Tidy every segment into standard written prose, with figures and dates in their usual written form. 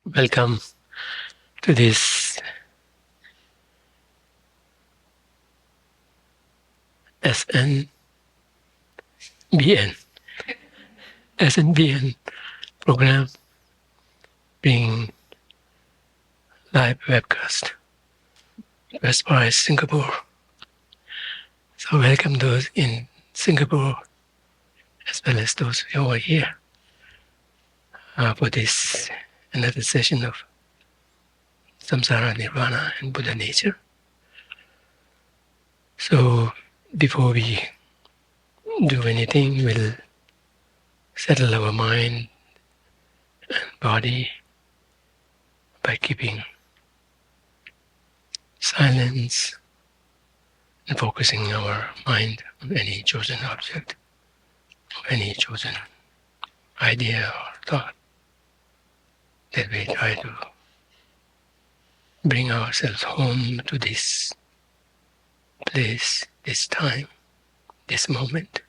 Welcome to this SNBN SNBN program being live webcast West Paris, Singapore. So welcome those in Singapore as well as those who are here for this another session of Samsara, Nirvana and Buddha nature. So before we do anything, we'll settle our mind and body by keeping silence and focusing our mind on any chosen object, or any chosen idea or thought that we try to bring ourselves home to this place, this time, this moment.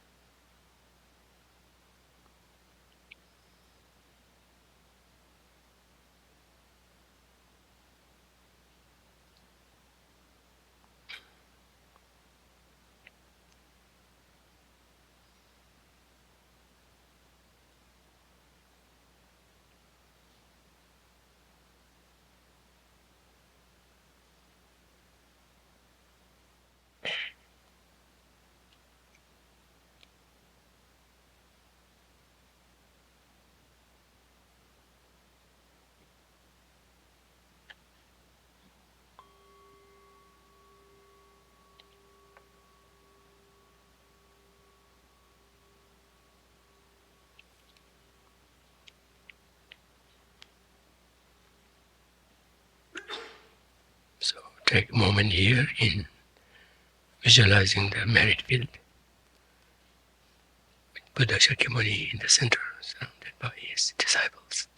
So take a moment here in visualizing the merit field with Buddha Shakyamuni in the center, surrounded by his disciples.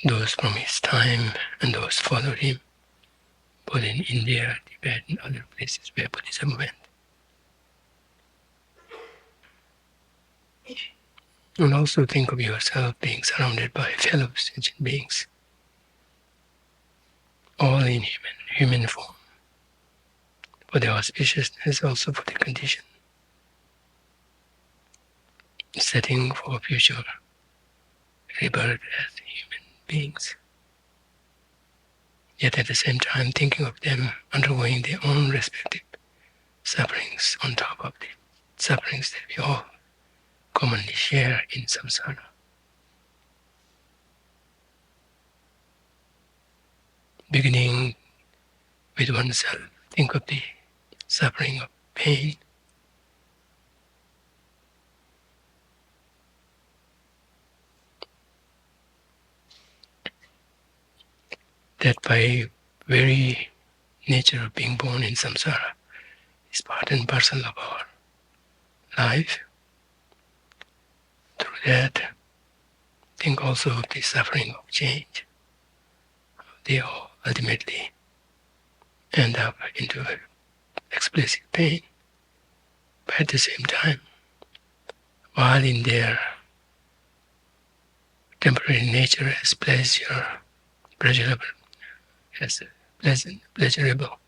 Those from his time and those followed him, both in India, Tibet, and other places where Buddhism went. And also think of yourself being surrounded by fellow sentient beings, all in human form, for the auspiciousness, also for the condition, setting for future rebirth as human beings. Yet at the same time thinking of them undergoing their own respective sufferings on top of the sufferings that we all commonly share in samsara. Beginning with oneself, think of the suffering of pain, that by very nature of being born in samsara is part and parcel of our life. Through that, think also of the suffering of change. They all ultimately end up into explicit pain. But at the same time, while in their temporary nature as pleasurable, as pleasurable,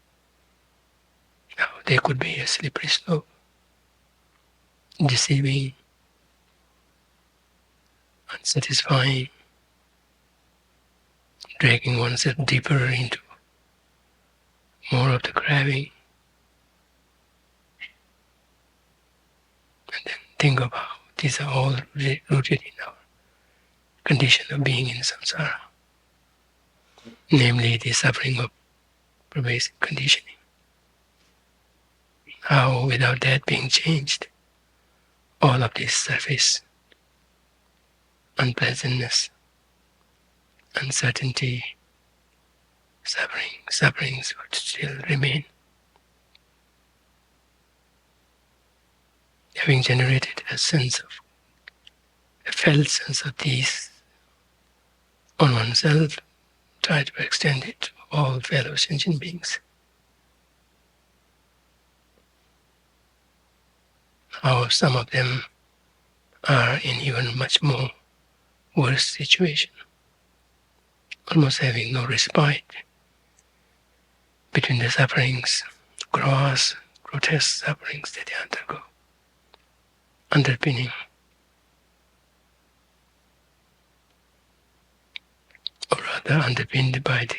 now they could be a slippery slope, deceiving, unsatisfying, dragging oneself deeper into more of the craving. And then think of how these are all rooted in our condition of being in samsara, namely the suffering of pervasive conditioning. How without that being changed, all of this surface unpleasantness, uncertainty, sufferings would still remain. Having generated a felt sense of these on oneself, try to extend it to all fellow sentient beings. How some of them are in even much more worse situation, almost having no respite between the sufferings, gross, grotesque sufferings that they undergo, underpinning, or rather underpinned by the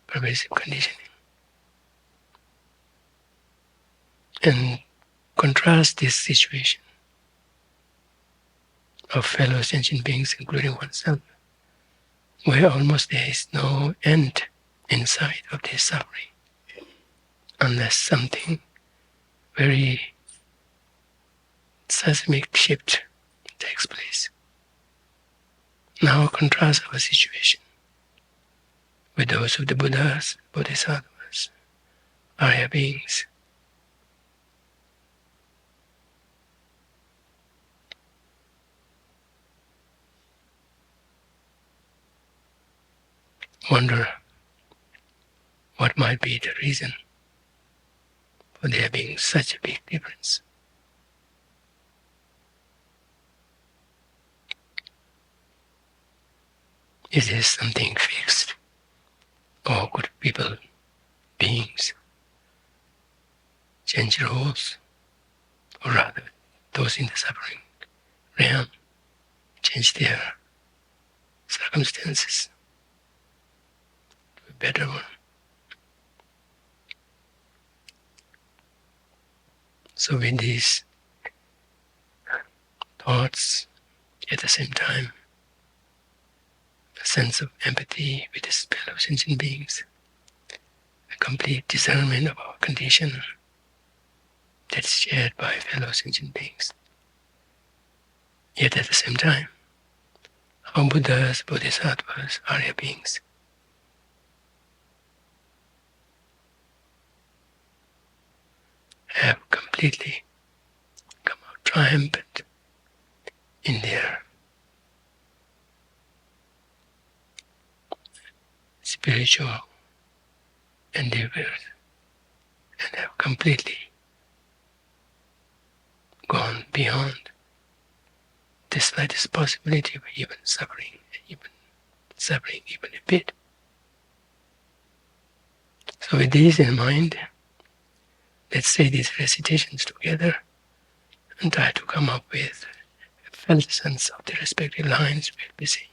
pervasive conditioning. And contrast this situation of fellow sentient beings, including oneself, where almost there is no end in sight of this suffering, unless something very seismic shift takes place. Now contrast our situation with those of the Buddhas, Bodhisattvas, Arya beings. Wonder what might be the reason for there being such a big difference. Is this something fixed, or could people, beings, change roles, or rather, those in the suffering realm change their circumstances to a better one? So with these thoughts, at the same time, a sense of empathy with his fellow sentient beings, a complete discernment of our condition that's shared by fellow sentient beings. Yet at the same time, our Buddhas, Bodhisattvas, Arya beings have completely come out triumphant in their spiritual endeavors and have completely gone beyond the slightest possibility of even suffering even a bit. So with these in mind, let's say these recitations together and try to come up with a felt sense of the respective lines we'll be saying.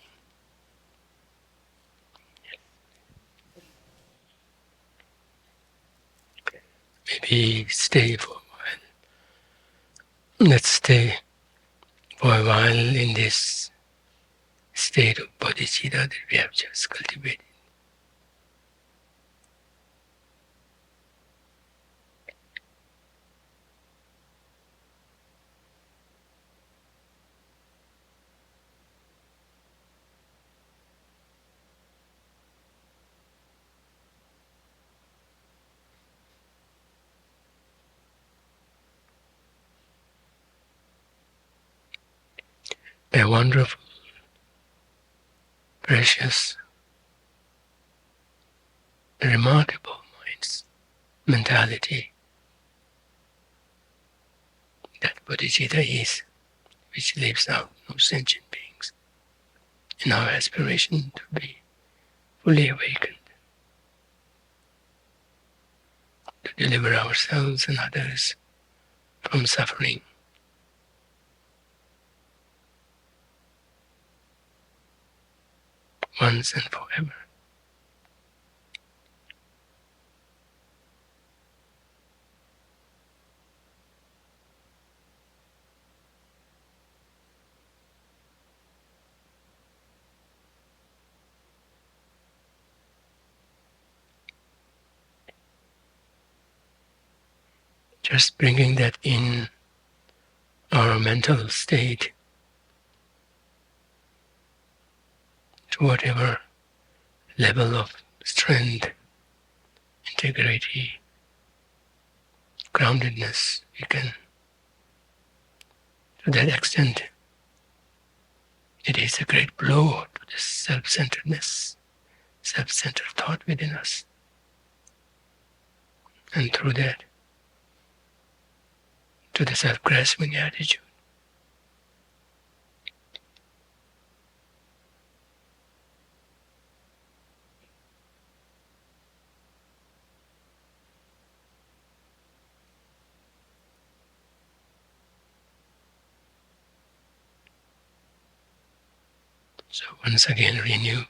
Maybe stay for a while. Let's stay for a while in this state of bodhicitta that we have just cultivated. A wonderful, precious, remarkable mentality that bodhicitta is, which leaves out no sentient beings in our aspiration to be fully awakened, to deliver ourselves and others from suffering. Once and forever. Just bringing that in our mental state to whatever level of strength, integrity, groundedness we can. To that extent, it is a great blow to the self-centeredness, self-centered thought within us. And through that, to the self-grasping attitude. So once again renew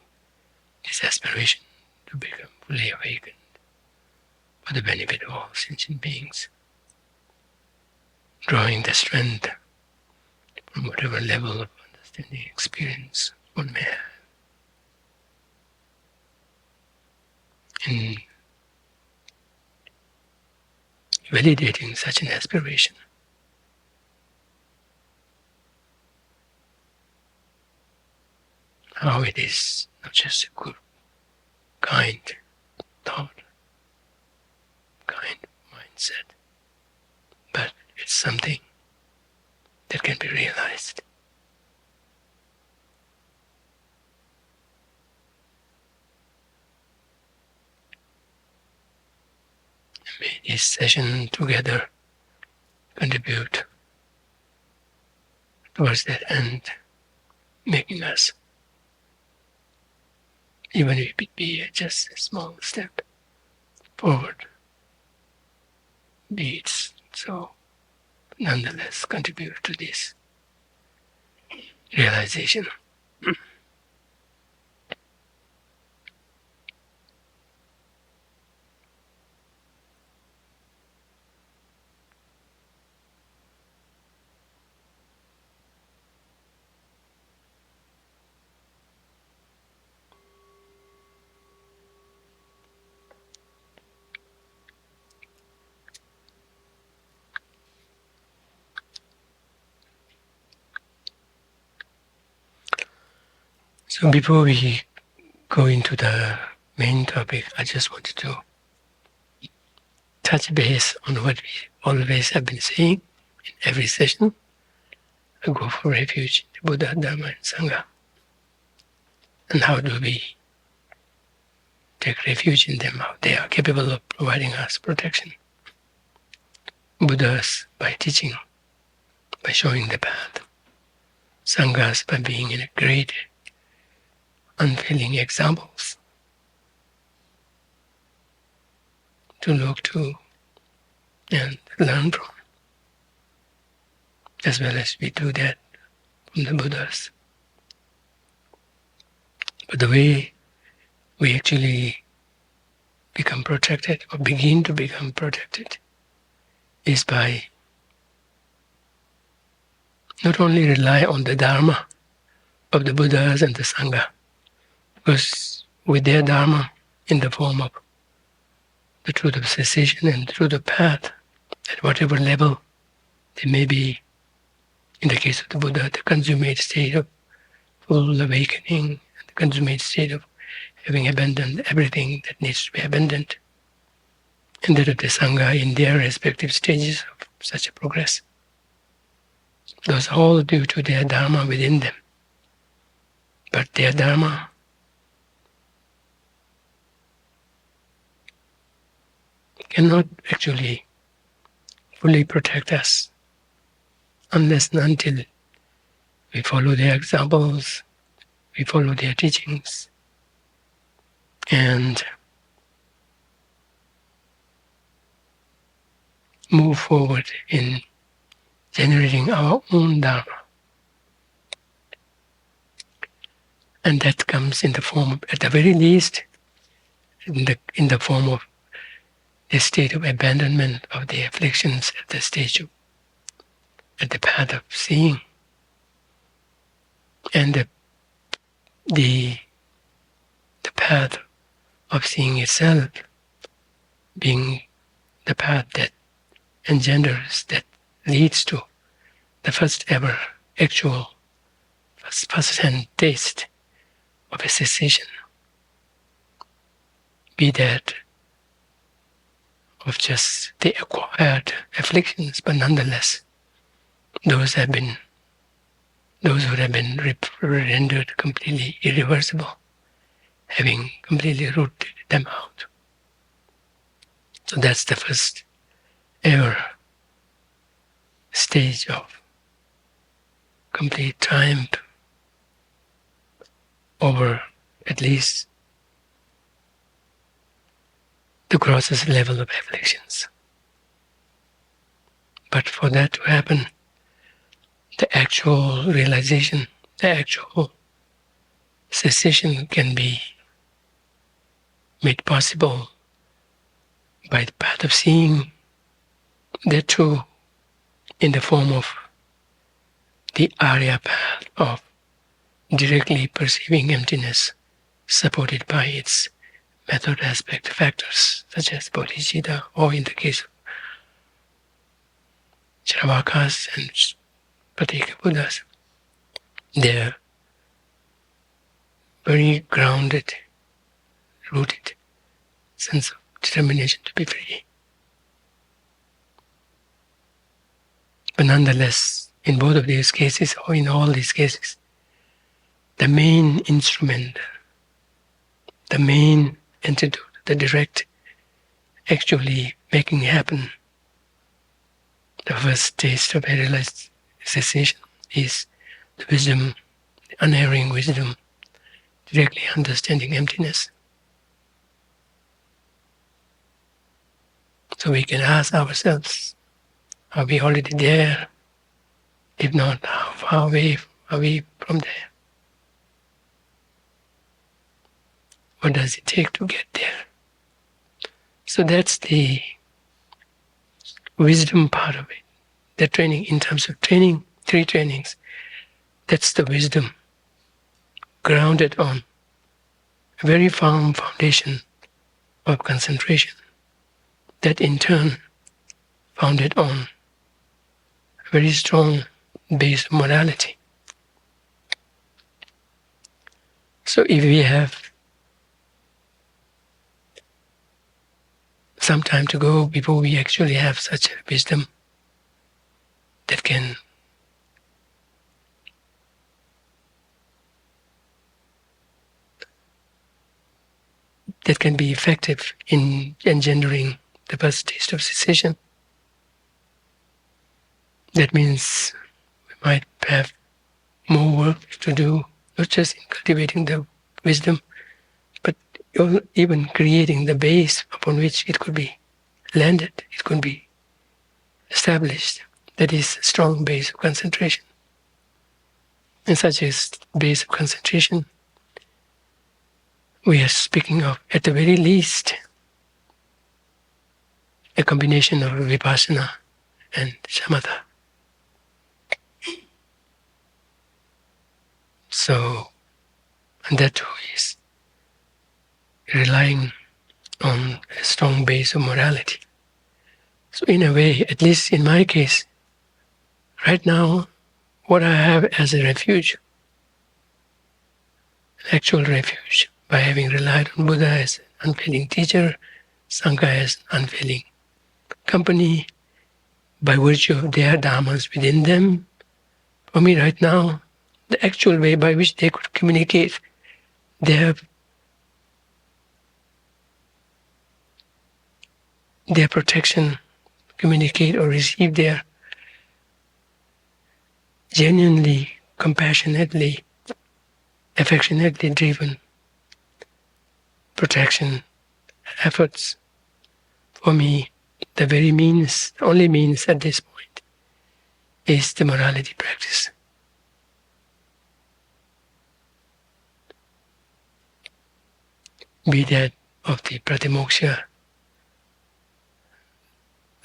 this aspiration to become fully awakened for the benefit of all sentient beings, drawing the strength from whatever level of understanding experience one may have, in validating such an aspiration. How it is not just a good, kind thought, kind mindset, but it's something that can be realized. May this session together contribute towards that end, making us, even if it be just a small step forward, be it so, nonetheless contribute to this realization. So before we go into the main topic, I just wanted to touch base on what we always have been saying in every session. I go for refuge in the Buddha, Dharma, and Sangha. And how do we take refuge in them? How they are capable of providing us protection. Buddhas by teaching, by showing the path. Sanghas by being in a great, unfailing examples to look to and learn from, as well as we do that from the Buddhas. But the way we actually become protected or begin to become protected is by not only rely on the Dharma of the Buddhas and the Sangha, because with their Dharma in the form of the truth of cessation and the truth of path, at whatever level they may be, in the case of the Buddha, the consummate state of full awakening, and the consummate state of having abandoned everything that needs to be abandoned, and that of the Sangha in their respective stages of such a progress. Those are all due to their Dharma within them. But their Dharma cannot actually fully protect us unless and until we follow their examples, we follow their teachings, and move forward in generating our own Dharma. And that comes in the form of, at the very least, in the form of the state of abandonment of the afflictions at the stage of, at the path of seeing, and the path of seeing itself being the path that engenders, that leads to the first ever actual first-hand taste of a cessation, be that of just the acquired afflictions, but nonetheless, those who have been rendered completely irreversible, having completely rooted them out. So that's the first ever stage of complete triumph over at least the grossest level of afflictions. But for that to happen, the actual realization, the actual cessation can be made possible by the path of seeing, that too in the form of the Arya path of directly perceiving emptiness, supported by its method aspect factors such as bodhicitta, or in the case of Shravakas and Patika Buddhas, they're very grounded, rooted sense of determination to be free. But nonetheless, in both of these cases, or in all these cases, the main instrument, the main antidote, the direct actually making happen, the first taste of a realized cessation is the wisdom, the unerring wisdom, directly understanding emptiness. So we can ask ourselves, are we already there? If not, how far away are we from there? What does it take to get there? So that's the wisdom part of it. The training, in terms of training, 3 trainings, that's the wisdom grounded on a very firm foundation of concentration, that in turn founded on a very strong base of morality. So if we have some time to go before we actually have such a wisdom that can be effective in engendering the first taste of cessation. That means we might have more work to do, not just in cultivating the wisdom, but even creating the base upon which it could be landed, it could be established. That is a strong base of concentration. And such a base of concentration, we are speaking of, at the very least, a combination of vipassana and shamatha. So, and that too is relying on a strong base of morality. So in a way, at least in my case, right now, what I have as a refuge, an actual refuge, by having relied on Buddha as an unfailing teacher, Sangha as an unfailing company, by virtue of their dharmas within them, for me right now, the actual way by which they could communicate their protection, communicate or receive their genuinely, compassionately, affectionately driven protection efforts, for me, the very means, the only means at this point, is the morality practice. Be that of the pratimoksha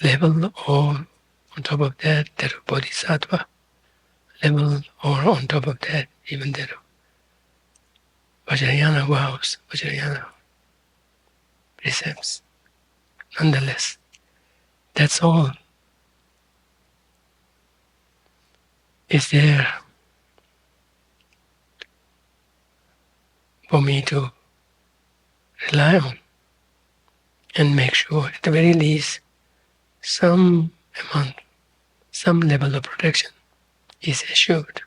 level, or on top of that of bodhisattva level, or on top of that, even that of Vajrayana vows, Vajrayana precepts. Nonetheless, that's all is there for me to rely on and make sure, at the very least, some amount, some level of protection is assured.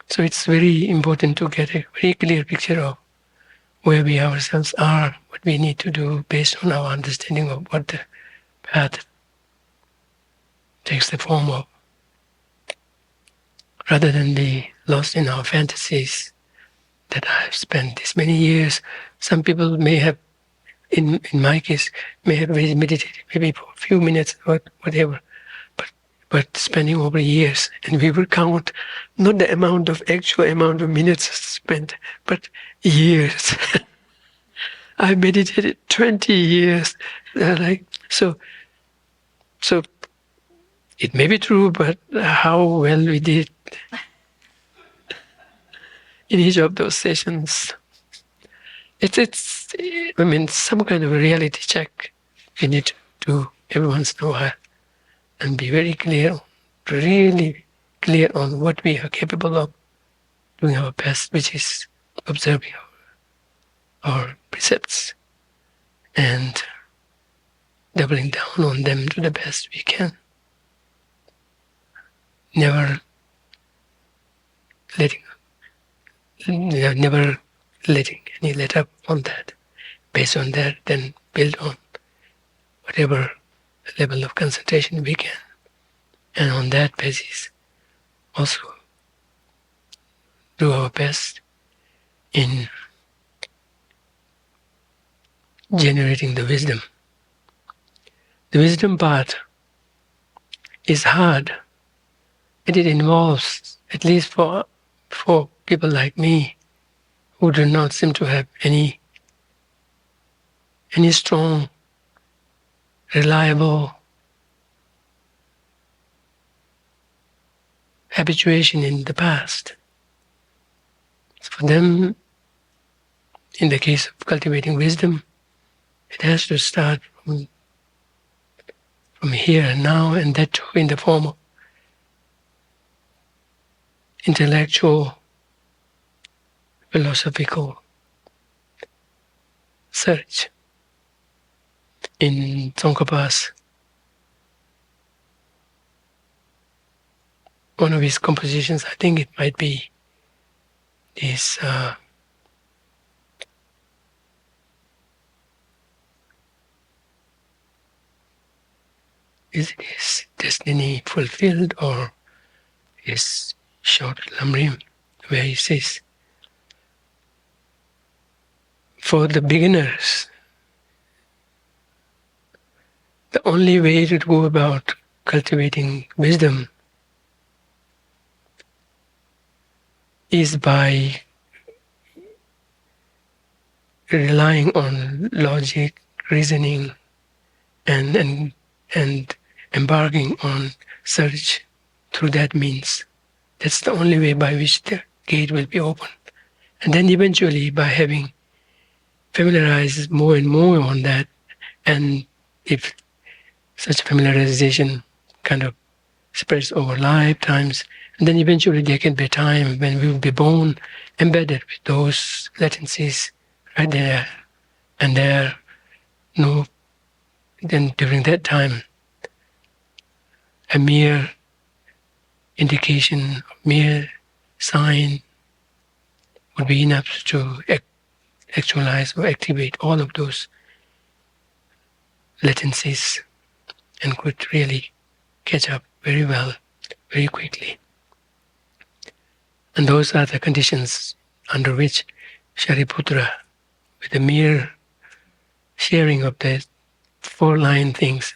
So it's very important to get a very clear picture of where we ourselves are, what we need to do based on our understanding of what the path takes the form of, rather than be lost in our fantasies that I've spent this many years. Some people may have, in my case, may have meditated maybe for a few minutes or whatever, but but spending over years. And we will count not the actual amount of minutes spent, but years. I meditated 20 years. So it may be true, but how well we did in each of those sessions. It's some kind of a reality check we need to do every once in a while and be very clear, really clear on what we are capable of doing our best, which is observing our precepts and doubling down on them to the best we can. Never letting any let up on that. Based on that, then build on whatever level of concentration we can. And on that basis, also do our best in generating the wisdom. The wisdom part is hard, and it involves, at least for people like me, who do not seem to have any strong, reliable habituation in the past. For them, in the case of cultivating wisdom, it has to start from here and now, and that too in the form of intellectual, philosophical search. In Tsongkhapa's, one of his compositions, I think it might be this is his destiny fulfilled, or his short Lamrim, where he says, for the beginners, the only way to go about cultivating wisdom is by relying on logic, reasoning, and embarking on search through that means. That's the only way by which the gate will be opened. And then eventually, by having familiarized more and more on that, and if such familiarization kind of spreads over lifetimes, and then eventually there can be a time when we will be born embedded with those latencies right there and there. No, then during that time, a mere indication, mere sign would be enough to actualize or activate all of those latencies and could really catch up very well, very quickly. And those are the conditions under which Shariputra, with a mere sharing of the 4-line things,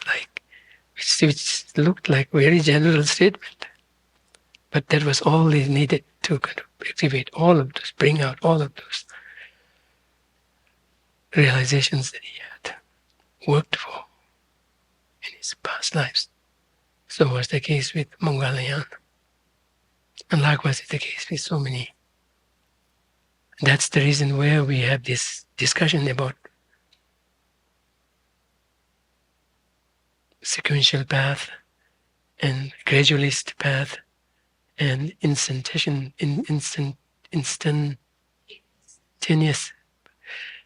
which looked like very general statement, but that was all they needed to kind of activate all of those, bring out all of those realizations that he had worked for in his past lives. So was the case with Mongolian, and likewise is the case with so many. That's the reason where we have this discussion about sequential path and gradualist path and instantaneous.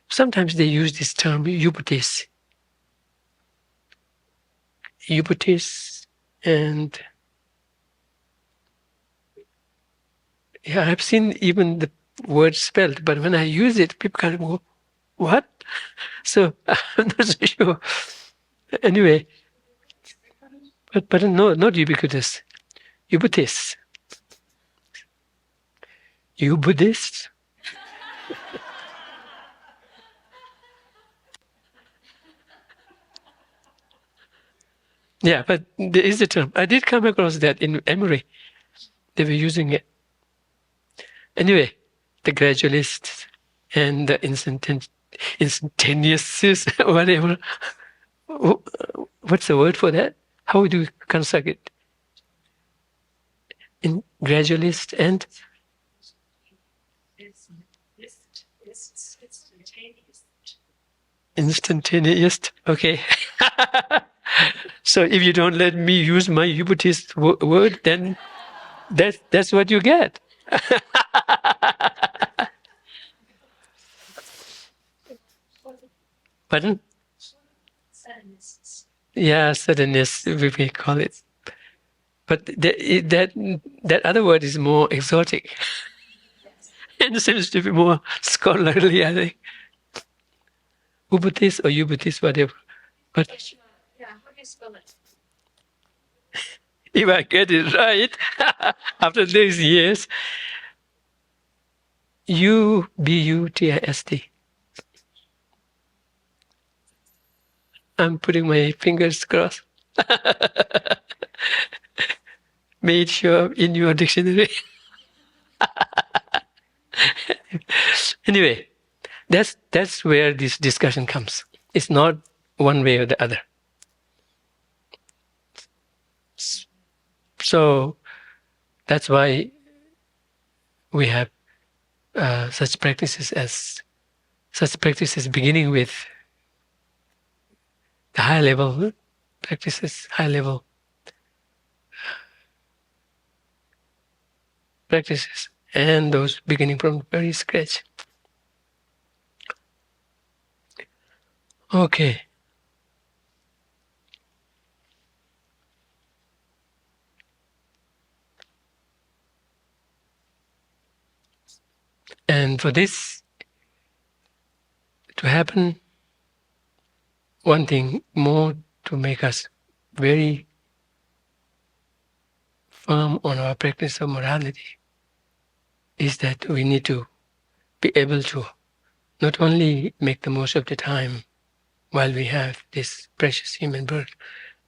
Sometimes they use this term upatis, and yeah, I've seen even the word spelled, but when I use it, people kind of go, "What?" So I'm not so sure. Anyway, but no, not ubiquitous, ubiquitous. You Buddhists? Yeah, but there is a term. I did come across that in Emory. They were using it. Anyway, the gradualists and the instantaneous, whatever. What's the word for that? How do we construct it? In gradualist and instantaneous. Okay. So if you don't let me use my Buddhist word, then that's what you get. Pardon? Yeah, suddenness, we may call it. But that other word is more exotic and seems to be more scholarly, I think. Ubuddhist or Ubuddhist, whatever. But if I get it right, after these years, Ubudist. I'm putting my fingers crossed. May it show up in your dictionary. Anyway, that's where this discussion comes. It's not one way or the other. So that's why we have such practices beginning with the high level practices, and those beginning from the very scratch. Okay. And for this to happen, one thing more to make us very firm on our practice of morality is that we need to be able to not only make the most of the time while we have this precious human birth,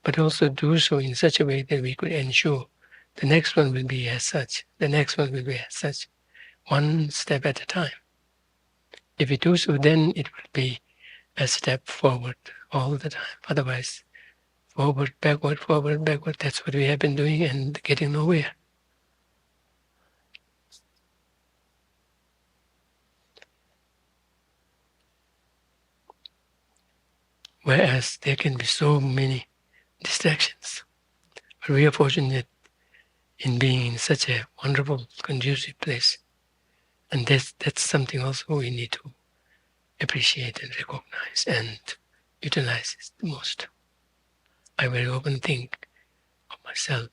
but also do so in such a way that we could ensure the next one will be as such, the next one will be as such, one step at a time. If we do so, then it will be a step forward all the time. Otherwise, forward, backward, that's what we have been doing and getting nowhere. Whereas there can be so many distractions. But we are fortunate in being in such a wonderful, conducive place. And that's something also we need to appreciate and recognize and utilize it the most. I very often think of myself,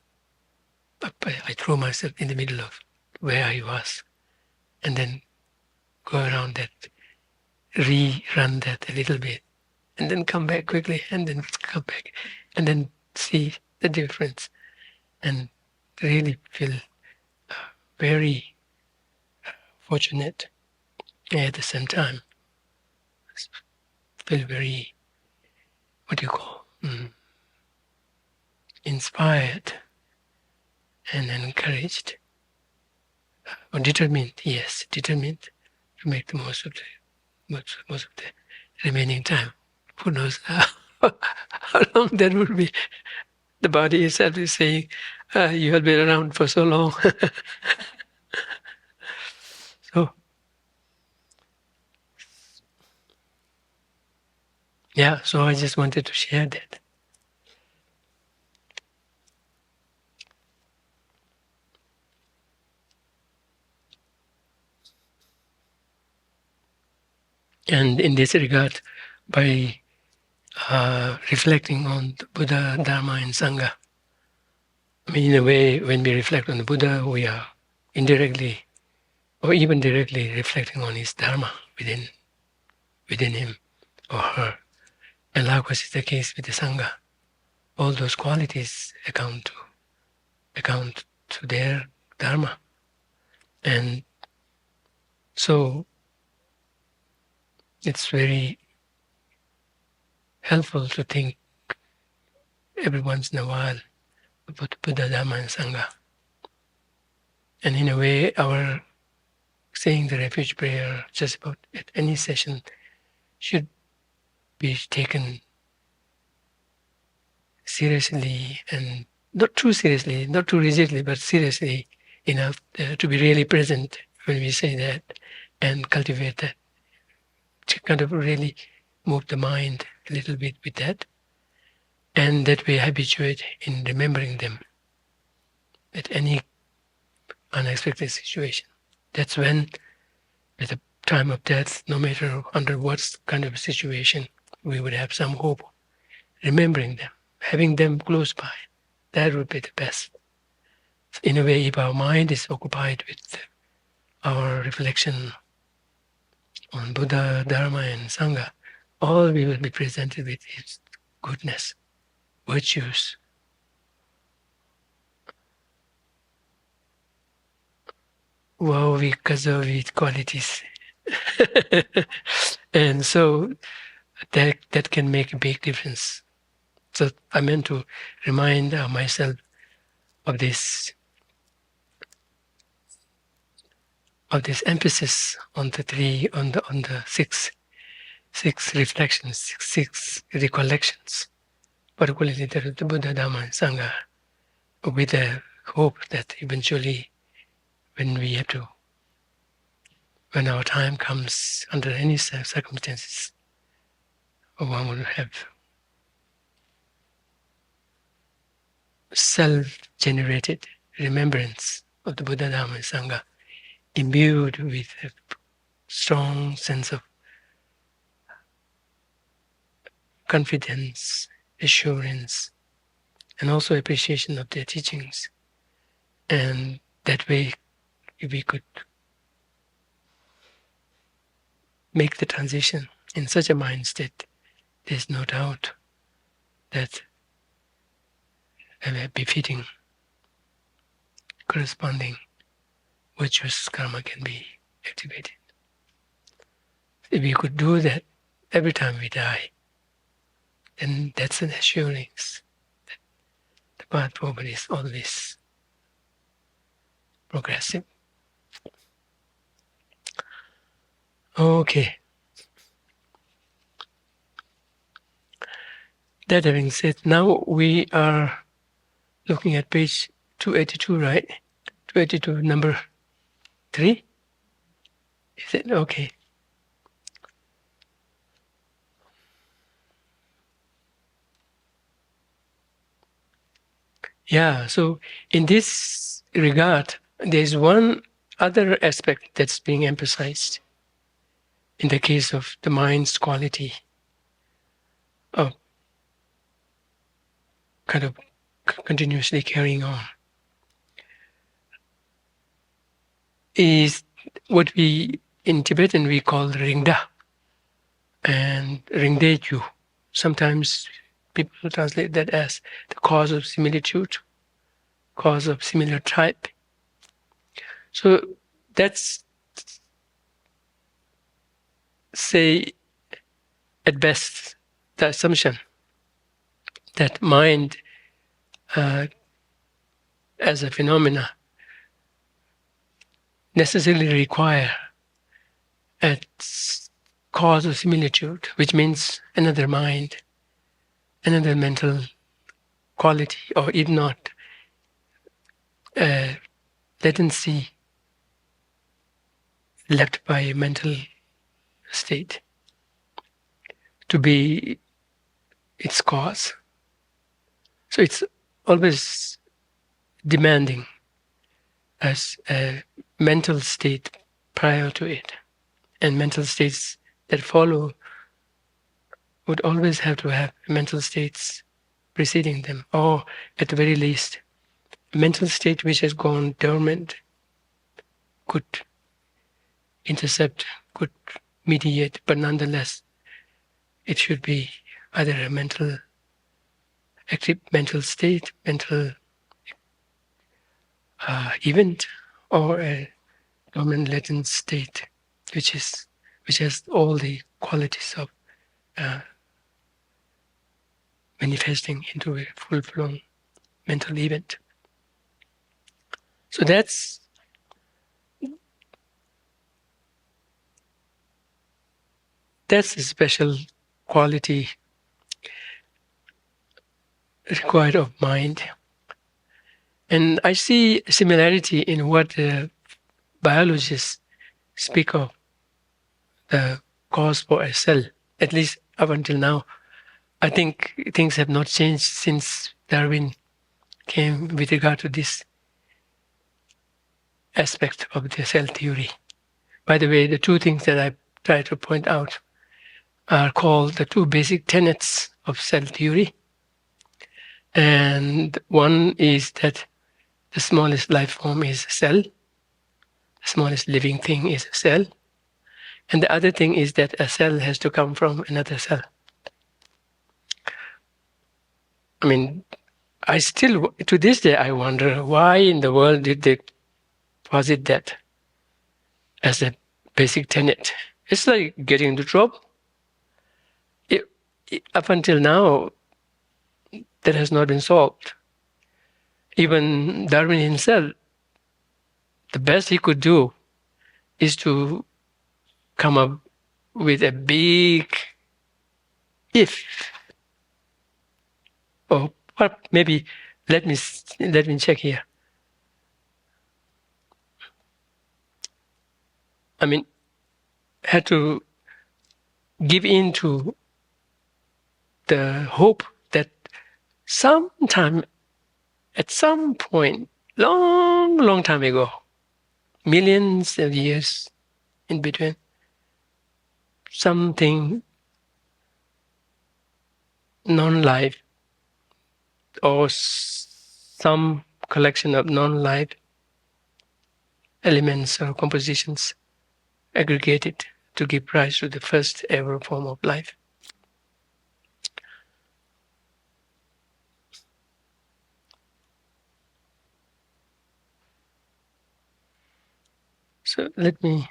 I throw myself in the middle of where I was and then go around that, rerun that a little bit, and then come back quickly and then come back and then see the difference and really feel very fortunate at the same time. Feel very, inspired and encouraged or determined to make the most of the remaining time. Who knows how long that will be? The body itself is saying, you have been around for so long. So, yeah, so I just wanted to share that. And in this regard, by reflecting on the Buddha, Dharma, and Sangha, I mean, in a way, when we reflect on the Buddha, we are indirectly or even directly reflecting on his Dharma within him or her. And likewise is the case with the Sangha. All those qualities account to their Dharma. And so it's very helpful to think every once in a while about Buddha, Dharma, and Sangha. And in a way, our saying the refuge prayer just about at any session should be taken seriously, and not too seriously, not too rigidly, but seriously enough to be really present when we say that, and cultivate that, to kind of really move the mind a little bit with that, and that we habituate in remembering them at any unexpected situation. That's when, at the time of death, no matter under what kind of situation, we would have some hope. Remembering them, having them close by, that would be the best. In a way, if our mind is occupied with our reflection on Buddha, Dharma, and Sangha, all we will be presented with is goodness, virtues, with qualities. And so that can make a big difference. So I meant to remind myself of this emphasis on the six reflections, six recollections, particularly the Buddha, Dharma, and Sangha, with the hope that eventually, when our time comes under any circumstances, one will have self-generated remembrance of the Buddha, Dharma, and Sangha, imbued with a strong sense of confidence, assurance, and also appreciation of their teachings. And that way, if we could make the transition in such a mind state, there's no doubt that a befitting, corresponding virtuous karma can be activated. If we could do that every time we die, then that's an assurance that the path forward is always progressive. Okay. That having said, now we are looking at page 282, right? 282, number 3? Is it? Okay. Yeah, so in this regard, there's one other aspect that's being emphasized in the case of the mind's quality of kind of continuously carrying on, is what we in Tibetan we call ringda and ringdeju. Sometimes people translate that as the cause of similitude, cause of similar type. So that's, say, at best, the assumption that mind as a phenomena necessarily require a cause of similitude, which means another mind, another mental quality, or if not, latency left by a mental state to be its cause. So it's always demanding as a mental state prior to it, and mental states that follow would always have to have mental states preceding them, or at the very least, a mental state which has gone dormant could intercept, could mediate, but nonetheless, it should be either a active mental state, mental event, or a dormant latent state, which has all the qualities of manifesting into a full-blown mental event. So that's a special quality required of mind. And I see a similarity in what the biologists speak of the cause for a cell, at least up until now. I think things have not changed since Darwin came with regard to this aspect of the cell theory. By the way, the two things that I try to point out are called the two basic tenets of cell theory. And one is that the smallest life form is a cell, the smallest living thing is a cell. And the other thing is that a cell has to come from another cell. I mean, I still, to this day, I wonder why in the world did they posit that as a basic tenet. It's like getting into trouble. Up until now, that has not been solved. Even Darwin himself, the best he could do is to come up with a big if, or maybe let me check here. I mean, had to give in to the hope that sometime, at some point, long time ago, millions of years in between, something non-life or some collection of non-life elements or compositions aggregated to give rise to the first ever form of life. So let me,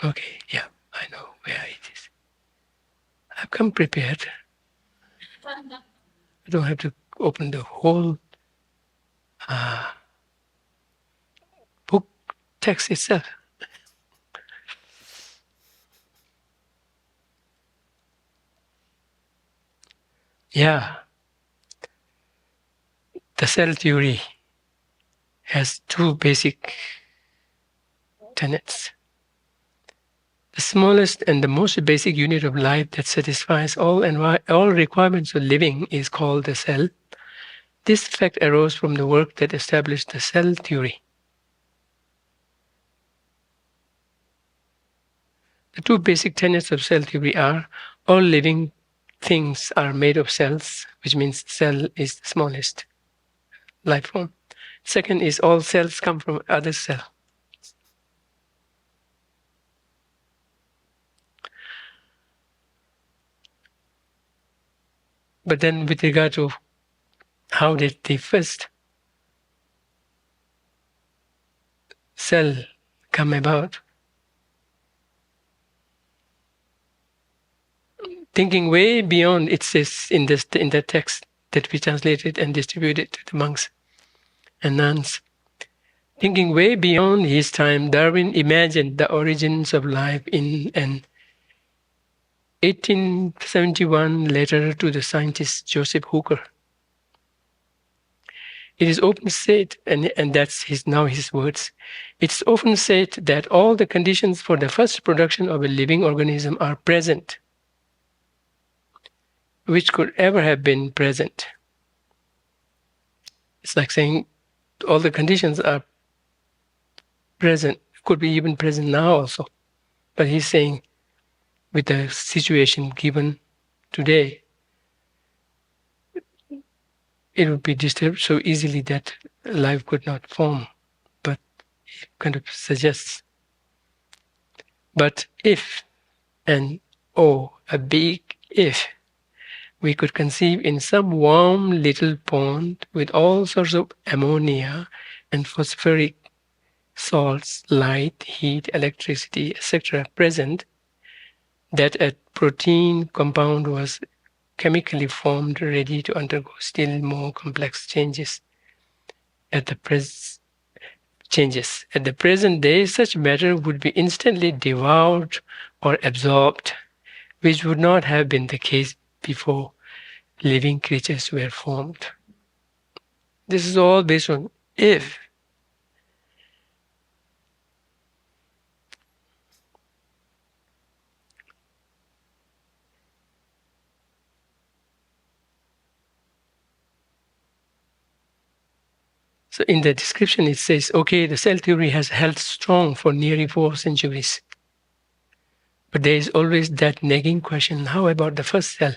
okay, yeah, I know where it is. I've come prepared. I don't have to open the whole book text itself. Yeah, the cell theory has two basic tenets. The smallest and the most basic unit of life that satisfies all requirements of living is called the cell. This fact arose from the work that established the cell theory. The two basic tenets of cell theory are all living things are made of cells, which means cell is the smallest life form. Second is all cells come from other cells. But then with regard to how did the first cell come about? Thinking way beyond, it says in the text that we translated and distributed to the monks and nuns. Thinking way beyond his time, Darwin imagined the origins of life in an 1871 letter to the scientist Joseph Hooker. It is often said, and that's now his words, it's often said that all the conditions for the first production of a living organism are present, which could ever have been present. It's like saying all the conditions are present, could be even present now also. But he's saying with the situation given today, it would be disturbed so easily that life could not form. But he kind of suggests. But if, and a big if, we could conceive in some warm little pond with all sorts of ammonia and phosphoric salts, light, heat, electricity, etc. present, that a protein compound was chemically formed, ready to undergo still more complex changes. At the present day, such matter would be instantly devoured or absorbed, which would not have been the case before living creatures were formed. This is all based on if. So in the description, it says, okay, the cell theory has held strong for nearly 4 centuries. But there is always that nagging question, how about the first cell?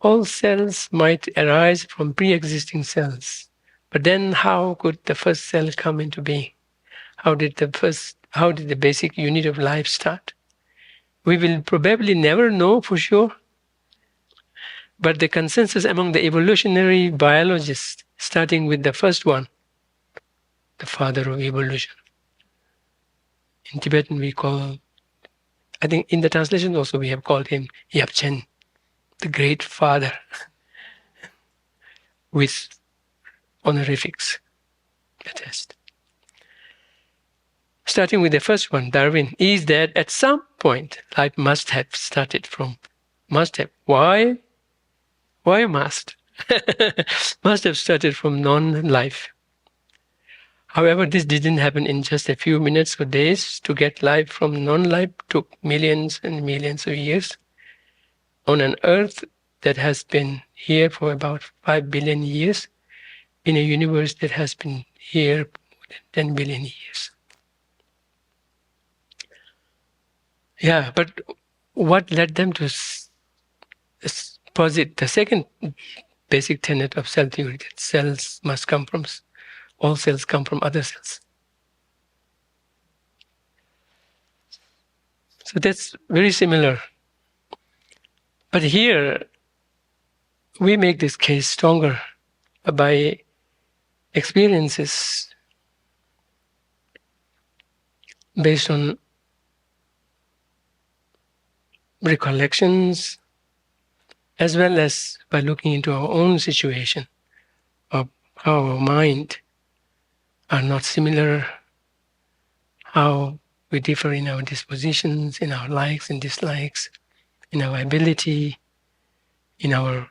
All cells might arise from pre-existing cells. But then how could the first cell come into being? How did the basic unit of life start? We will probably never know for sure. But the consensus among the evolutionary biologists, starting with the first one, the father of evolution. In Tibetan, we call, I think in the translation also we have called him Yapchen, the great father, with honorifics attached. Starting with the first one, Darwin, is that at some point life must have started from, must have. Why? Why must? Must have started from non-life. However, this didn't happen in just a few minutes or days. To get life from non-life took millions and millions of years. On an Earth that has been here for about 5 billion years, in a universe that has been here more than 10 billion years. Yeah, but what led them to posit the second basic tenet of cell theory, that cells must come from, all cells come from other cells? So that's very similar. But here, we make this case stronger by experiences based on recollections, as well as by looking into our own situation of how our mind are not similar, how we differ in our dispositions, in our likes and dislikes, in our ability, in our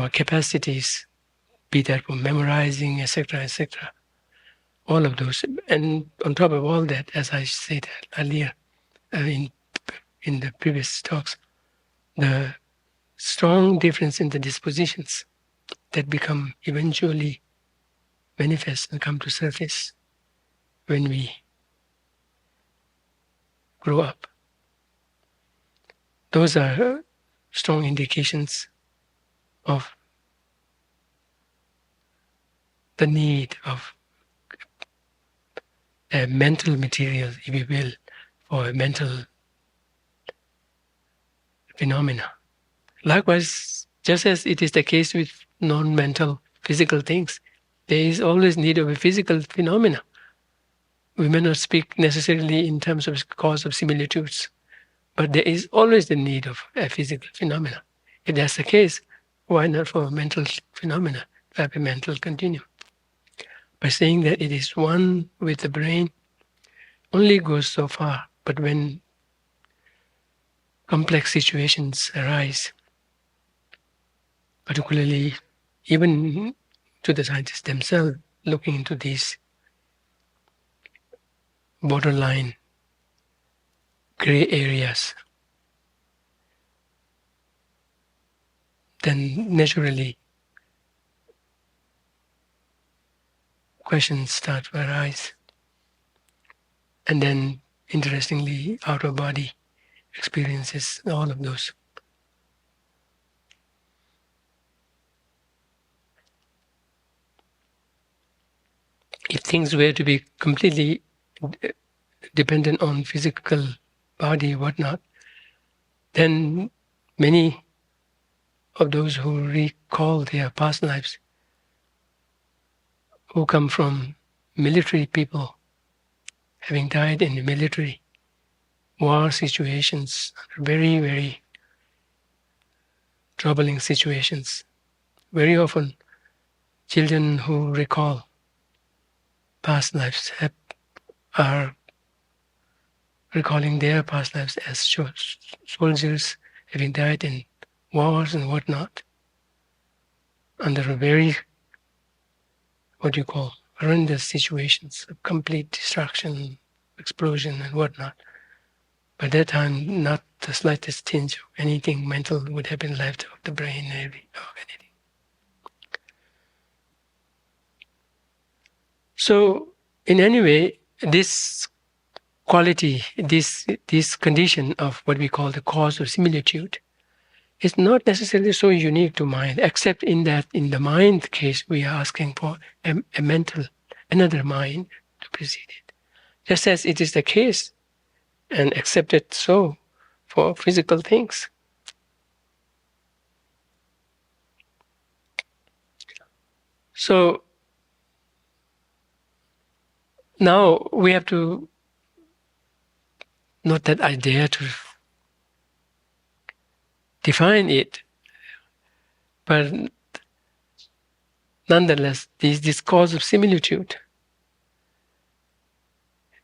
capacities, be that for memorizing, etc., etc. All of those, and on top of all that, as I said earlier in the previous talks, the strong difference in the dispositions that become eventually manifest and come to surface when we grow up. Those are strong indications of the need of a mental material, if you will, for a mental phenomena. Likewise, just as it is the case with non-mental physical things, there is always need of a physical phenomena. We may not speak necessarily in terms of cause of similitudes, but there is always the need of a physical phenomena. If that's the case, why not for a mental phenomena to have a mental continuum? By saying that it is one with the brain only goes so far, but when complex situations arise, particularly even to the scientists themselves looking into these borderline gray areas, then naturally questions start to arise. And then, interestingly, out-of-body experiences, all of those. If things were to be completely dependent on physical body, whatnot, then many of those who recall their past lives, who come from military people, having died in the military war situations, very, very troubling situations. Very often, children who recall past lives are recalling their past lives as soldiers having died in wars and whatnot, under a very, what you call, horrendous situations of complete destruction, explosion, and whatnot. By that time, not the slightest tinge of anything mental would have been left of the brain or anything. So, in any way, this quality, this condition of what we call the cause of similitude, is not necessarily so unique to mind, except in that in the mind case, we are asking for a mental, another mind to precede it. Just as it is the case, and accepted so, for physical things. So now we have to, not that I dare to define it, but nonetheless, this cause of similitude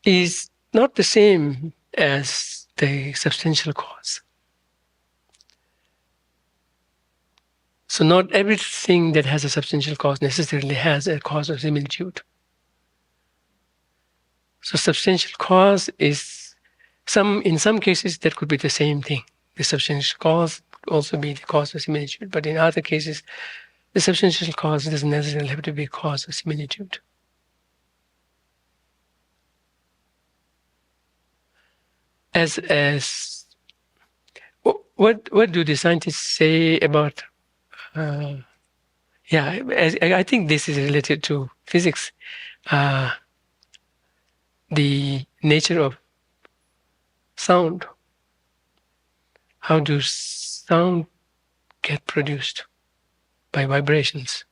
is not the same as the substantial cause. So not everything that has a substantial cause necessarily has a cause of similitude. So substantial cause is in some cases that could be the same thing. The substantial cause could also be the cause of similitude, but in other cases, the substantial cause doesn't necessarily have to be a cause of similitude. As what do the scientists say about? I think this is related to physics. The nature of sound. How does sound get produced? By vibrations,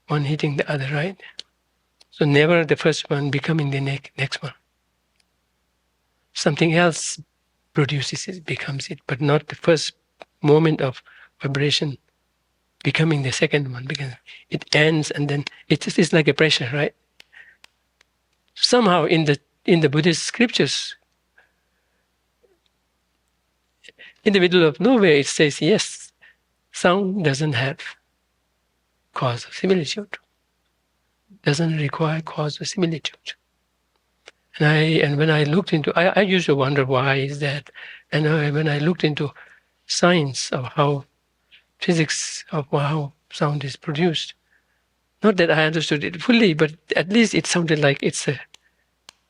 one hitting the other, right? So never the first one becoming the next one. Something else produces it, becomes it, but not the first moment of vibration becoming the second one, because it ends and then it's like a pressure, right? Somehow in the Buddhist scriptures, in the middle of nowhere, it says, yes, sound doesn't have cause of similitude, doesn't require cause of similitude. And when I looked into, I used to wonder why is that, and when I looked into science of how physics of how sound is produced, not that I understood it fully, but at least it sounded like it's a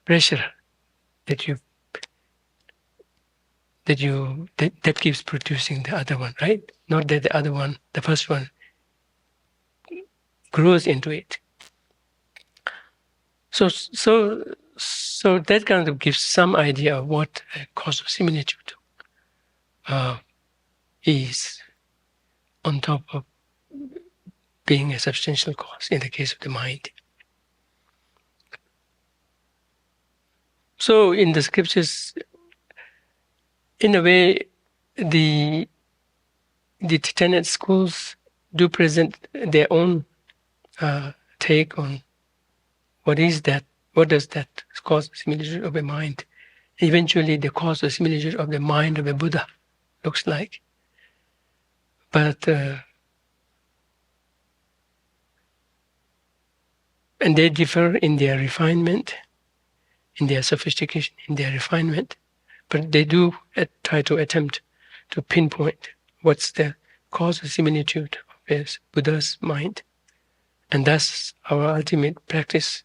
pressure that keeps producing the other one, right? Not that the other one, the first one, grows into it. So that kind of gives some idea of what a cause of similitude is, on top of being a substantial cause in the case of the mind. So in the scriptures, in a way, the tenet schools do present their own take on what does that cause similitude of a mind. Eventually, the cause of similitude of the mind of a Buddha looks like. But and they differ in their refinement, in their sophistication, in their refinement, but they do try to attempt to pinpoint what's the cause of similitude of a Buddha's mind. And thus our ultimate practice,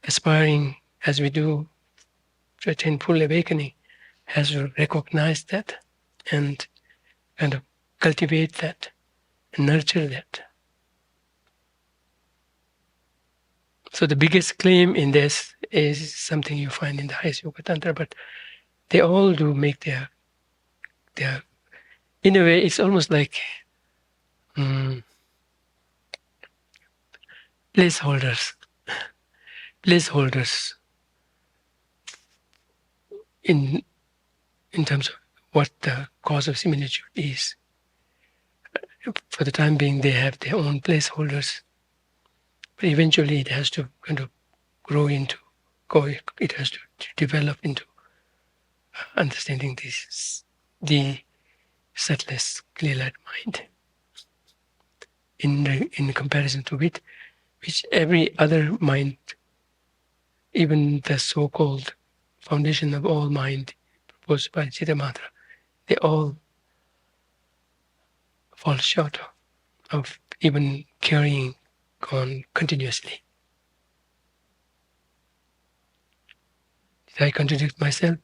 aspiring as we do to attain full awakening, has to recognize that and kind of cultivate that and nurture that. So the biggest claim in this is something you find in the highest Yoga Tantra, but they all do make their in a way, it's almost like placeholders in terms of what the cause of similitude is. For the time being, they have their own placeholders, but eventually it has to kind of grow into, it has to develop into understanding the subtlest, clear-light mind. In comparison to which every other mind, even the so-called foundation of all mind proposed by Chitta, they all fall short of even carrying on continuously. Did I contradict myself?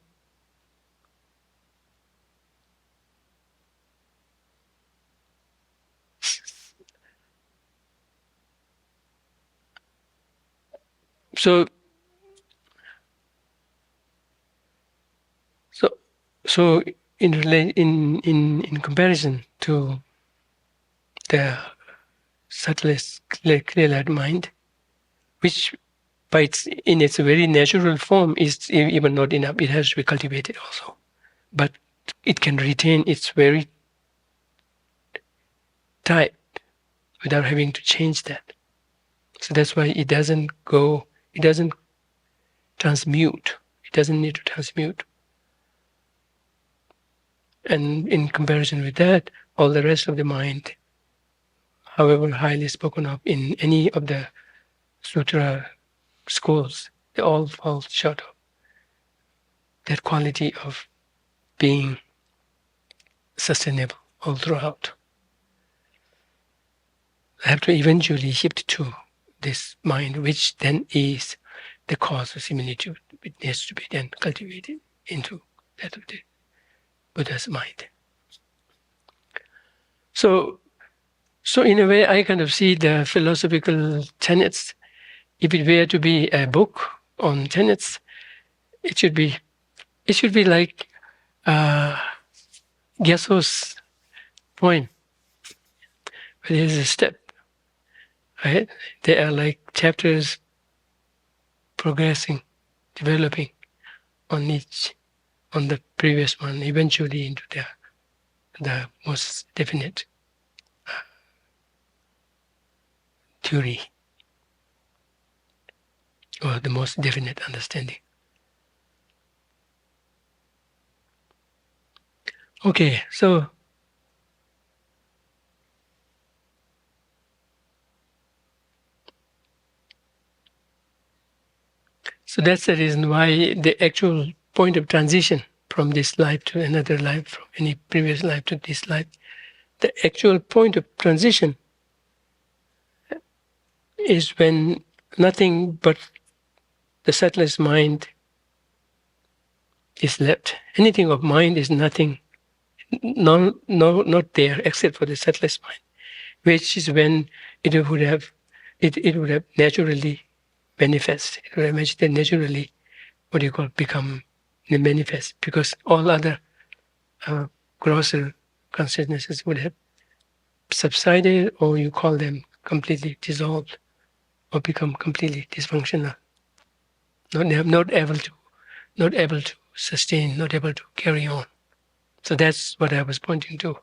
So in comparison to the subtlest clear-light mind, which in its very natural form is even not enough. It has to be cultivated also, but it can retain its very type without having to change that. So that's why it doesn't transmute. It doesn't need to transmute. And in comparison with that, all the rest of the mind, however highly spoken of in any of the sutra schools, they all fall short of that quality of being sustainable all throughout. I have to eventually shift to this mind, which then is the cause of similitude. It needs to be then cultivated into that of the Buddha's mind. So in a way, I kind of see the philosophical tenets. If it were to be a book on tenets, it should be like Gyatso's poem. But there's a step, right? They are like chapters progressing, developing on the previous one, eventually into the most definite theory or the most definite understanding. Okay, so that's the reason why the actual point of transition from this life to another life, from any previous life to this life, the actual point of transition is when nothing but the subtlest mind is left. Anything of mind is nothing, not there except for the subtlest mind, which is when it would have naturally manifest. It would have naturally, what do you call, become the manifest, because all other grosser consciousnesses would have subsided, or you call them completely dissolved, or become completely dysfunctional, not able to sustain, not able to carry on. So that's what I was pointing to,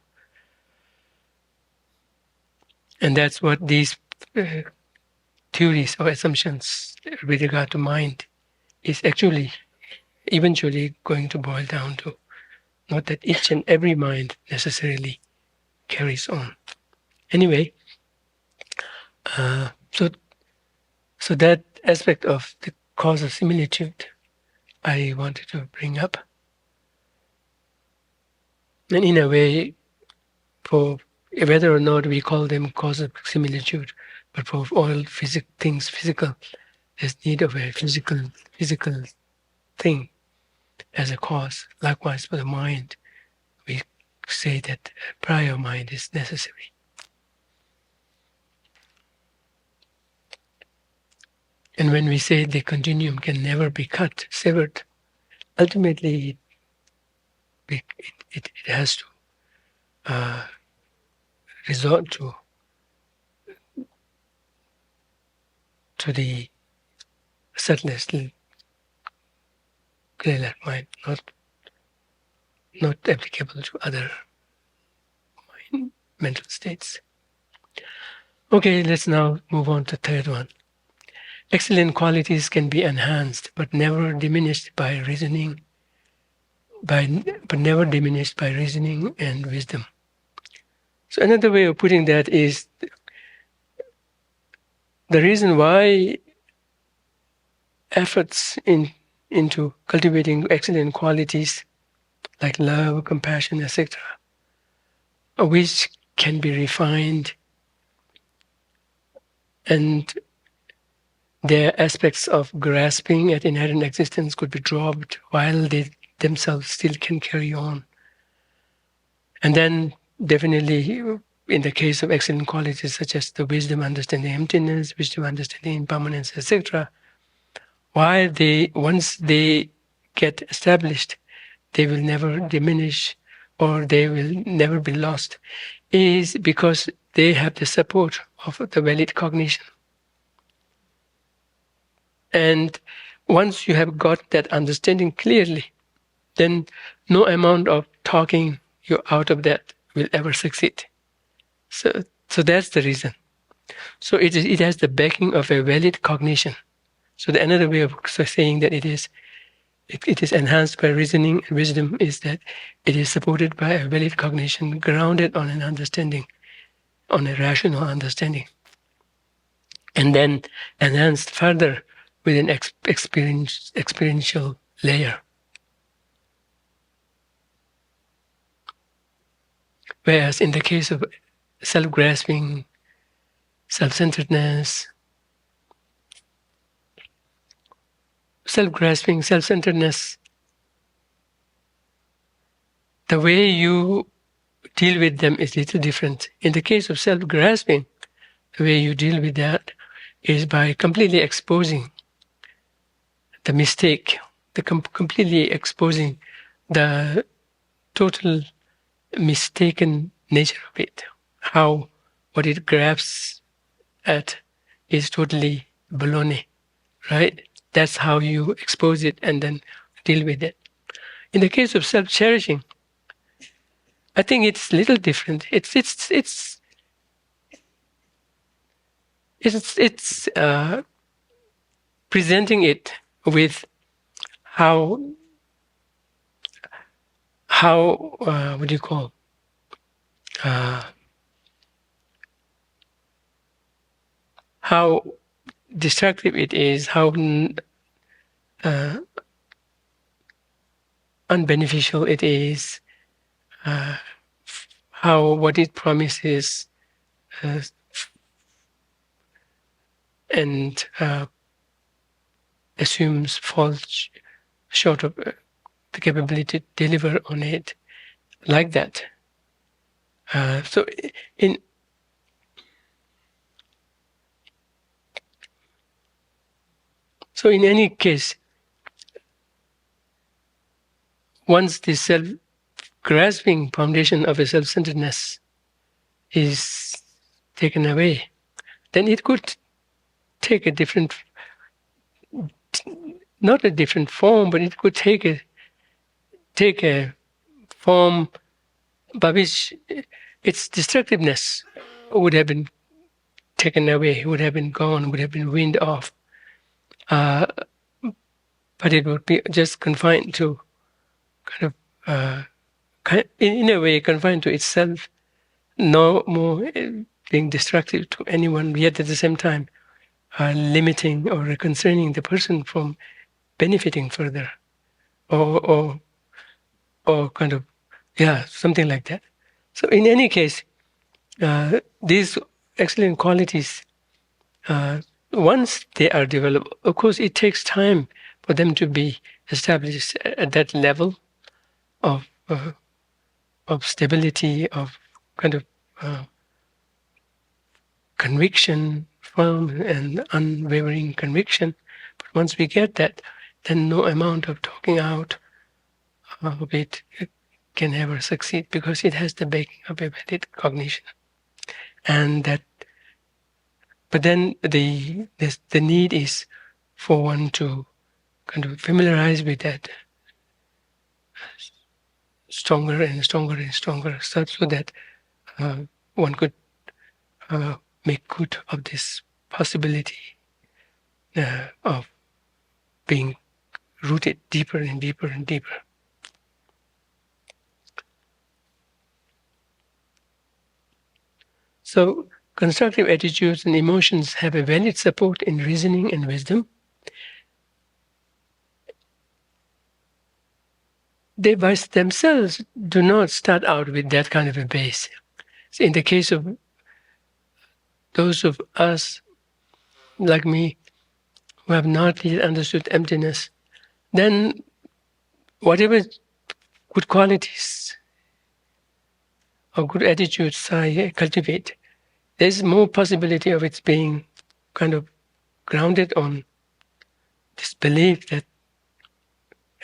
and that's what these theories or assumptions with regard to mind is actually eventually going to boil down to. Not that each and every mind necessarily carries on. Anyway, so that aspect of the cause of similitude I wanted to bring up. And in a way, for whether or not we call them cause of similitude, but for all things physical, there's need of a physical thing as a cause. Likewise, for the mind, we say that a prior mind is necessary. And when we say the continuum can never be cut, severed, ultimately it has to resort to the subtlest clear mind, not applicable to other mental states. Okay, let's now move on to the third one. Excellent qualities can be enhanced, but never diminished by reasoning, but never diminished by reasoning and wisdom. So another way of putting that is the reason why efforts into cultivating excellent qualities like love, compassion, etc., which can be refined and their aspects of grasping at inherent existence could be dropped while they themselves still can carry on. And then definitely in the case of excellent qualities such as the wisdom understanding emptiness, wisdom understanding impermanence, etc., once they get established, they will never diminish or they will never be lost, is because they have the support of the valid cognition. And once you have got that understanding clearly, then no amount of talking you out of that will ever succeed. So that's the reason. So it has the backing of a valid cognition. So another way of saying that it is enhanced by reasoning and wisdom is that it is supported by a valid cognition grounded on an understanding, on a rational understanding, and then enhanced further with an experiential layer. Whereas in the case of self-grasping, self-centeredness, the way you deal with them is a little different. In the case of self-grasping, the way you deal with that is by completely exposing the mistake, completely exposing the total mistaken nature of it. How what it grabs at is totally baloney, right? That's how you expose it and then deal with it. In the case of self-cherishing, I think it's a little different. It's presenting it with how what do you call how destructive it is, how unbeneficial it is, how what it promises and assumes falls short of the capability to deliver on it, like that. So in any case, once the self-grasping foundation of a self-centeredness is taken away, then it could take a different, not a different form, but it could take a form by which its destructiveness would have been taken away, would have been gone, would have been weaned off. But it would be just confined to in a way, confined to itself, no more being destructive to anyone, yet at the same time limiting or concerning the person from benefiting further, or kind of, something like that. So in any case, these excellent qualities, once they are developed, of course, it takes time for them to be established at that level of stability, of kind of conviction, firm and unwavering conviction. But once we get that, then no amount of talking out of it can ever succeed, because it has the backing of a valid cognition. And that, but then the need is for one to kind of familiarize with that stronger and stronger and stronger, so that one could make good of this possibility of being rooted deeper and deeper and deeper. So, constructive attitudes and emotions have a valid support in reasoning and wisdom. They by themselves do not start out with that kind of a base. So in the case of those of us, like me, who have not yet understood emptiness, then whatever good qualities or good attitudes I cultivate, there's more possibility of its being kind of grounded on this belief that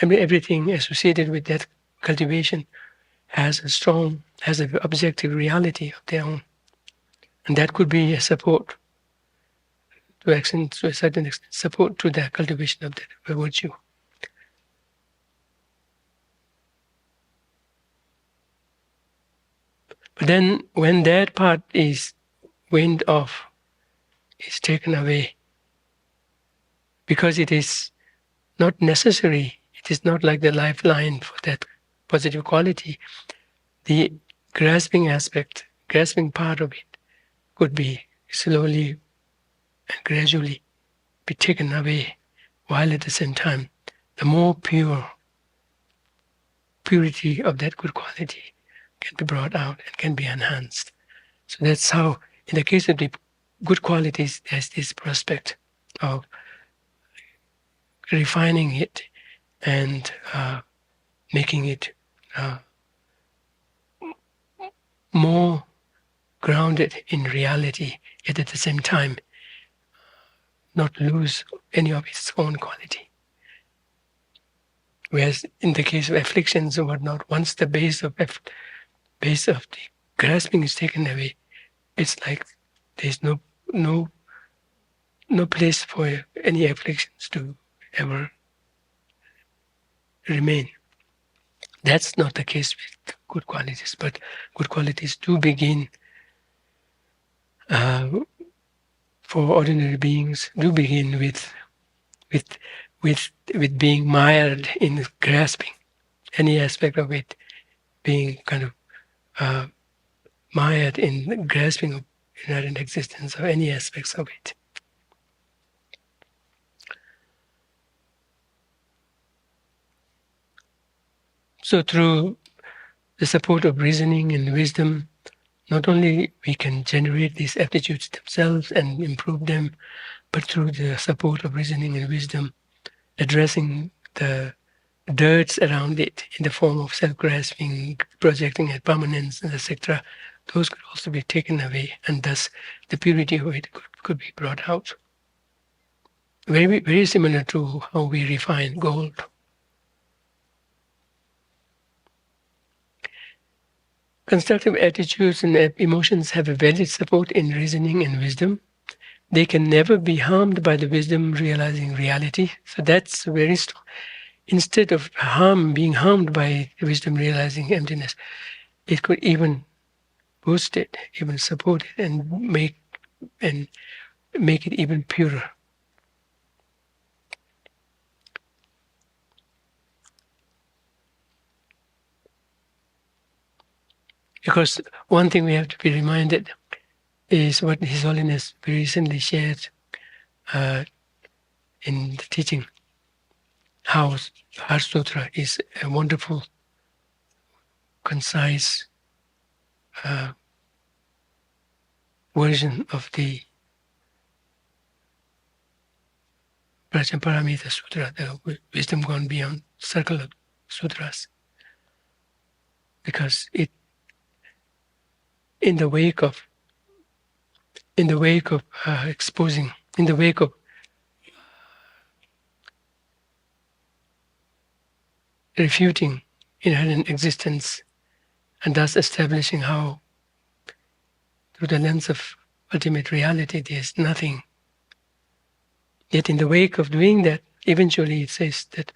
everything associated with that cultivation has an objective reality of their own. And that could be a support to a certain extent, support to the cultivation of that virtue. But then when that part is weaned off, is taken away, because it is not necessary, it is not like the lifeline for that positive quality, the grasping part of it could be slowly and gradually be taken away, while at the same time, the more purity of that good quality can be brought out and can be enhanced. So that's how, in the case of the good qualities, there's this prospect of refining it and making it more grounded in reality, yet at the same time not lose any of its own quality. Whereas in the case of afflictions or whatnot, once the base of the grasping is taken away, it's like there's no place for any afflictions to ever remain. That's not the case with good qualities, but good qualities do begin for ordinary beings, do begin with being mired in grasping any aspect of it, being kind of mired in grasping of inherent existence of any aspects of it. So through the support of reasoning and wisdom, not only we can generate these aptitudes themselves and improve them, but through the support of reasoning and wisdom, addressing the dirts around it in the form of self-grasping, projecting at permanence, etc., those could also be taken away, and thus the purity of it could be brought out. Very, very similar to how we refine gold. Constructive attitudes and emotions have a valid support in reasoning and wisdom. They can never be harmed by the wisdom realizing reality. So that's very strong. Instead of being harmed by the wisdom realizing emptiness, it could even boost it, even support it, and make it even purer. Because one thing we have to be reminded is what His Holiness very recently shared in the teaching, how Heart Sutra is a wonderful, concise version of the Prajaparamita Sutra, the wisdom gone beyond circle of sutras. Because it, in the wake of exposing, in the wake of refuting inherent existence, and thus establishing how, through the lens of ultimate reality, there is nothing. Yet in the wake of doing that, eventually it says that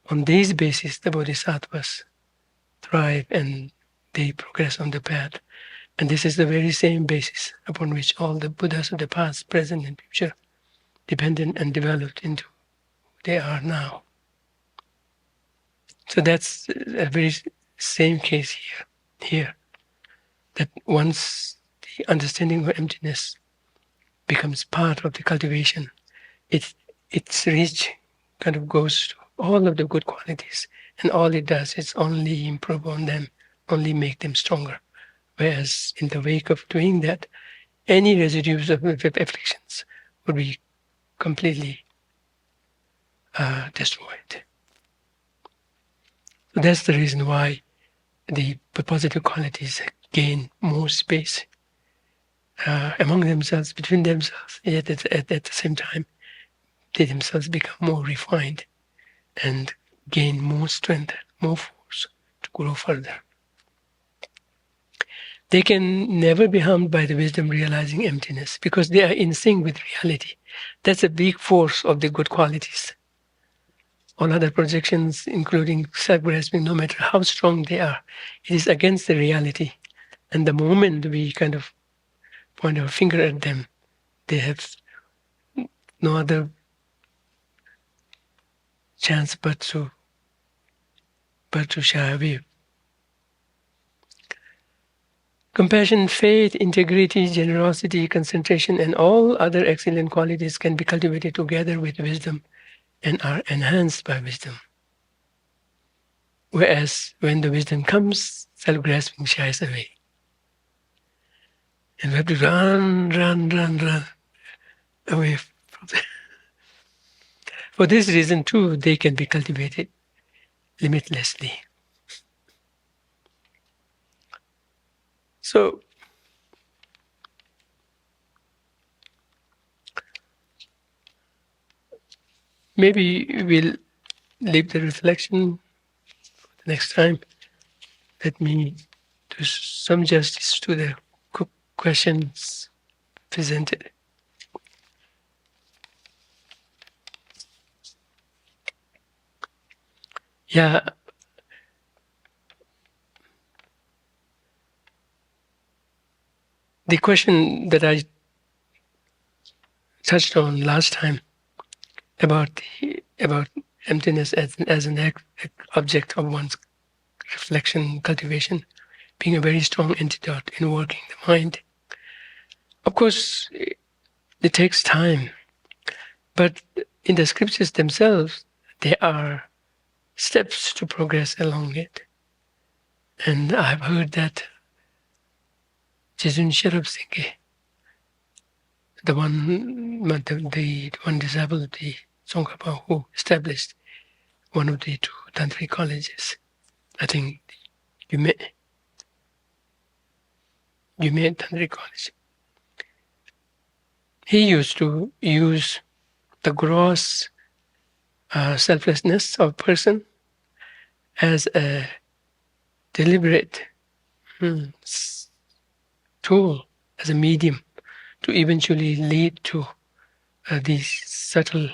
On this basis, the bodhisattvas thrive and they progress on the path. And this is the very same basis upon which all the Buddhas of the past, present, and future depended and developed into who they are now. So that's a very same case here, that once the understanding of emptiness becomes part of the cultivation, its reach kind of goes to all of the good qualities, and all it does is only improve on them, only make them stronger. Whereas in the wake of doing that, any residues of afflictions would be completely destroyed. So that's the reason why the positive qualities gain more space among themselves, between themselves, yet at the same time, they themselves become more refined and gain more strength, more force to grow further. They can never be harmed by the wisdom realizing emptiness because they are in sync with reality. That's a big force of the good qualities. All other projections, including self-grasping, no matter how strong they are, it is against the reality. And the moment we kind of point our finger at them, they have no other chance but to shy away. Compassion, faith, integrity, generosity, concentration, and all other excellent qualities can be cultivated together with wisdom and are enhanced by wisdom. Whereas when the wisdom comes, self-grasping shies away. And we have to run away from that. For this reason too, they can be cultivated limitlessly. So, maybe we'll leave the reflection for the next time. Let me do some justice to the questions presented. Yeah. The question that I touched on last time about emptiness as an object of one's reflection, cultivation, being a very strong antidote in working the mind. Of course, it takes time, but in the scriptures themselves, there are steps to progress along it. And I've heard that Jejun Sherab Singh, the one disciple of the Tsongkhapa who established one of the two tantric colleges, I think Yume Tantric College. He used to use the gross selflessness of a person as a deliberate tool, as a medium to eventually lead to the subtle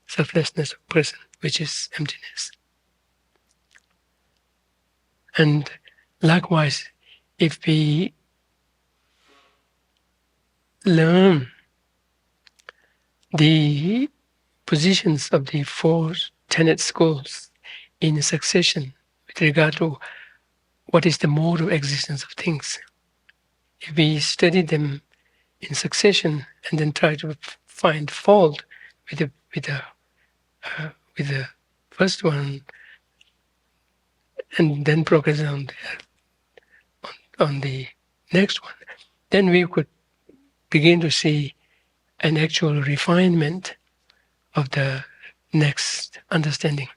selflessness of a person, which is emptiness. And likewise, if we learn the positions of the four tenet schools in succession with regard to what is the mode of existence of things, if we study them in succession and then try to find fault with the first one, and then progress on the next one, then we could begin to see an actual refinement of the next understanding.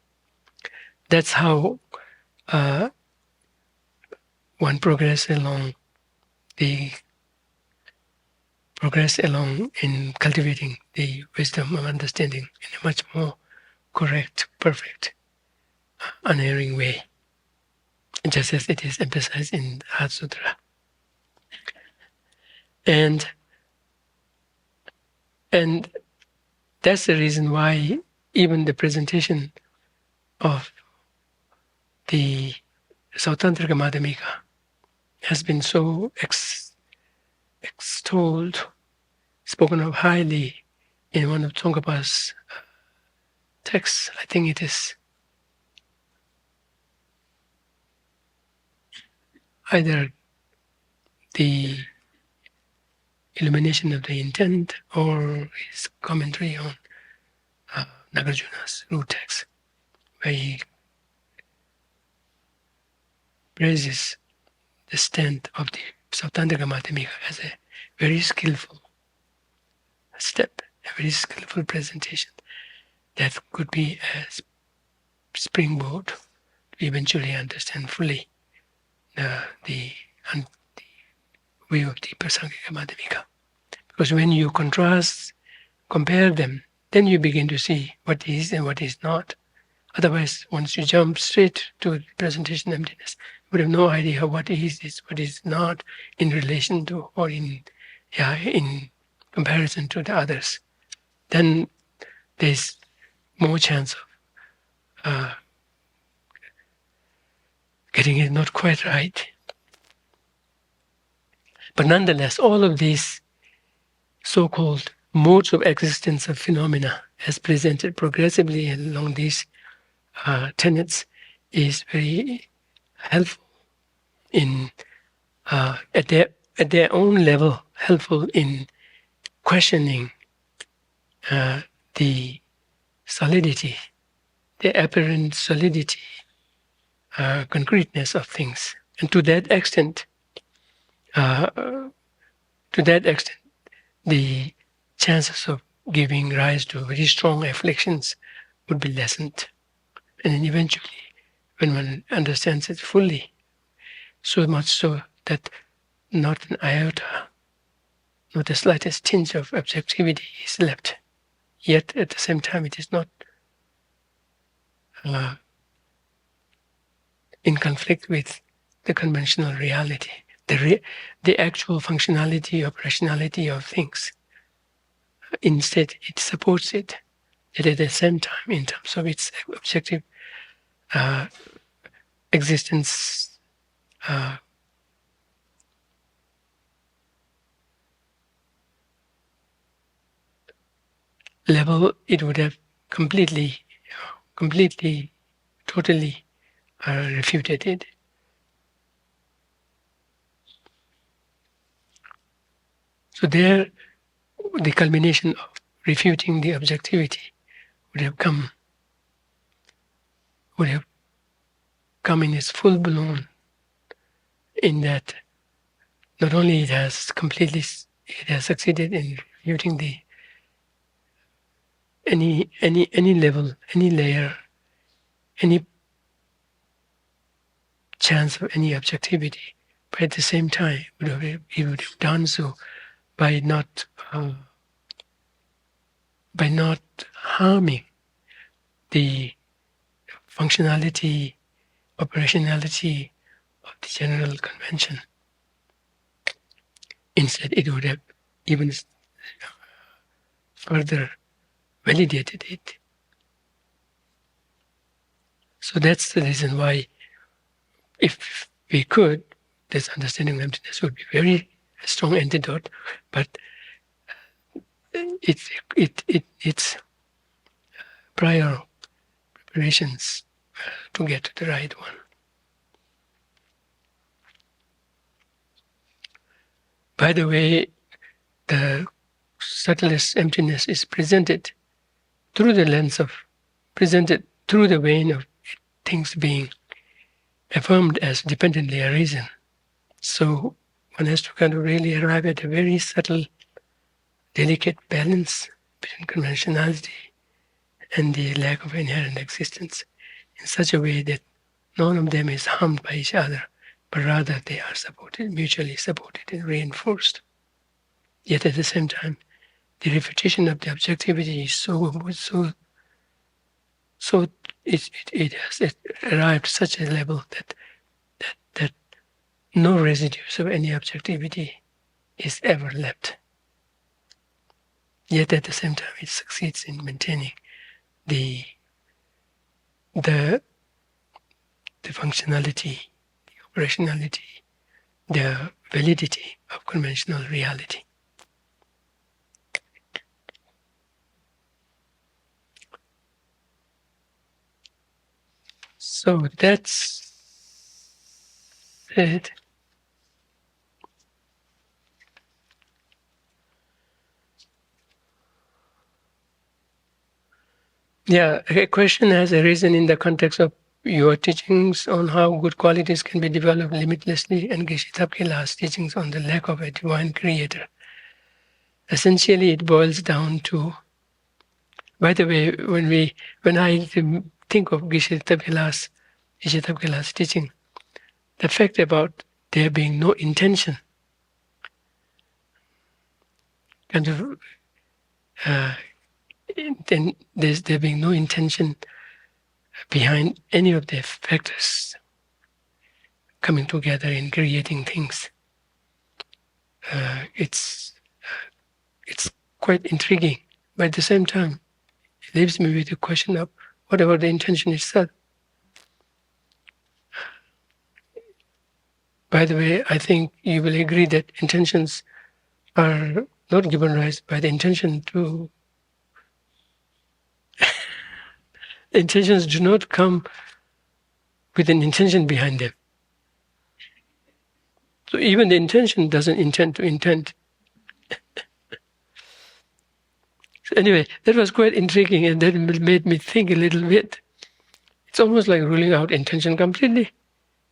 That's how one progress along in cultivating the wisdom of understanding in a much more correct, perfect, unerring way, just as it is emphasized in the Heart Sutra. And that's the reason why even the presentation of the Sautantrika Madhyamika has been so extolled, spoken of highly in one of Tsongkhapa's texts. I think it is either the illumination of the intent or his commentary on Nagarjuna's root text, where he praises the stand of the Sautantrika Madhyamika as a very skillful step, a very skillful presentation that could be a springboard to eventually understand fully the way of the Prasangika Madhyamika. Because when you compare them, then you begin to see what is and what is not. Otherwise, once you jump straight to the presentation emptiness, you would have no idea what is what is not in relation to or in comparison to the others. Then there's more chance of getting it not quite right. But nonetheless, all of these so-called modes of existence of phenomena as presented progressively along these tenets is very helpful in at their own level, helpful in questioning the solidity, the apparent solidity, concreteness of things, and to that extent, the chances of giving rise to very strong afflictions would be lessened. And then eventually, when one understands it fully, so much so that not an iota, not the slightest tinge of objectivity is left, yet at the same time it is not in conflict with the conventional reality, the actual functionality, operationality of things. Instead, it supports it, yet at the same time, in terms of its objective existence, level, it would have completely, totally refuted it. So there, the culmination of refuting the objectivity would have come in its full blown, in that not only it has succeeded in refuting the any level, any layer, any chance of any objectivity, but at the same time it would have done so by not harming the functionality, operationality of the general convention. Instead, it would have even further validated it. So that's the reason why, if we could, this understanding of emptiness would be very strong antidote, but it's prior preparations to get to the right one. By the way, the subtlest emptiness is presented through the vein of things being affirmed as dependently a reason. So one has to kind of really arrive at a very subtle, delicate balance between conventionality and the lack of inherent existence, in such a way that none of them is harmed by each other, but rather they are supported, mutually supported and reinforced. Yet at the same time, the refutation of the objectivity is so it has arrived at such a level that no residues of any objectivity is ever left. Yet at the same time, it succeeds in maintaining the functionality, the operationality, the validity of conventional reality. So that's it. Yeah, a question has arisen in the context of your teachings on how good qualities can be developed limitlessly and Geshe Dadul's teachings on the lack of a divine creator. Essentially, it boils down to, by the way, when I think of Geshe Dadul's teaching, the fact about there being no intention, kind of, then there being no intention behind any of the factors coming together in creating things. It's quite intriguing, but at the same time, it leaves me with the question of what about the intention itself? By the way, I think you will agree that intentions are not given rise by the intention to. Intentions do not come with an intention behind them. So even the intention doesn't intend to intend. So anyway, that was quite intriguing, and that made me think a little bit. It's almost like ruling out intention completely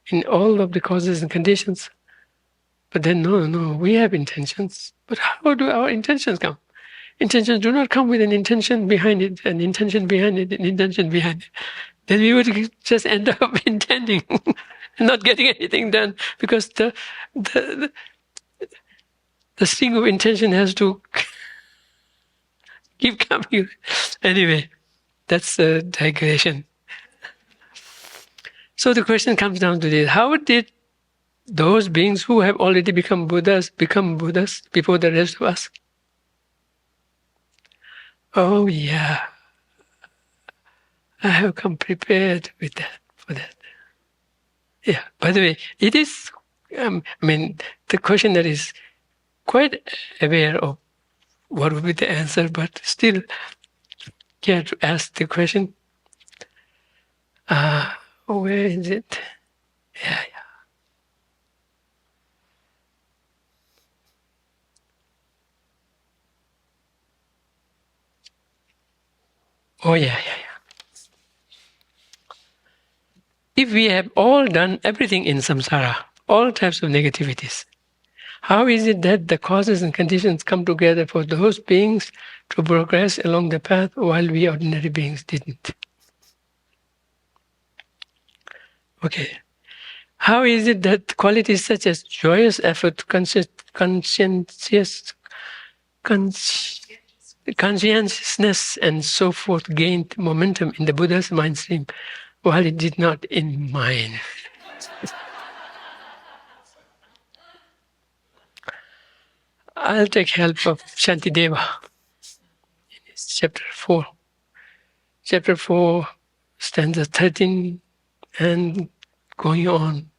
in all of the causes and conditions. But then, no, we have intentions. But how do our intentions come? Intentions do not come with an intention behind it, an intention behind it, an intention behind it. Then we would just end up intending, not getting anything done, because the string of intention has to keep coming. Anyway, that's a digression. So the question comes down to this: how did those beings who have already become Buddhas before the rest of us? Oh yeah, I have come prepared with that for that. Yeah. By the way, it is. The question that is quite aware of what would be the answer, but still care to ask the question. Where is it? Yeah. Oh yeah. If we have all done everything in samsara, all types of negativities, how is it that the causes and conditions come together for those beings to progress along the path while we ordinary beings didn't? Okay. How is it that qualities such as joyous effort, conscientiousness, and so forth gained momentum in the Buddha's mind stream while it did not in mine? I'll take help of Shantideva in his chapter 4. Chapter 4, stanza 13, and going on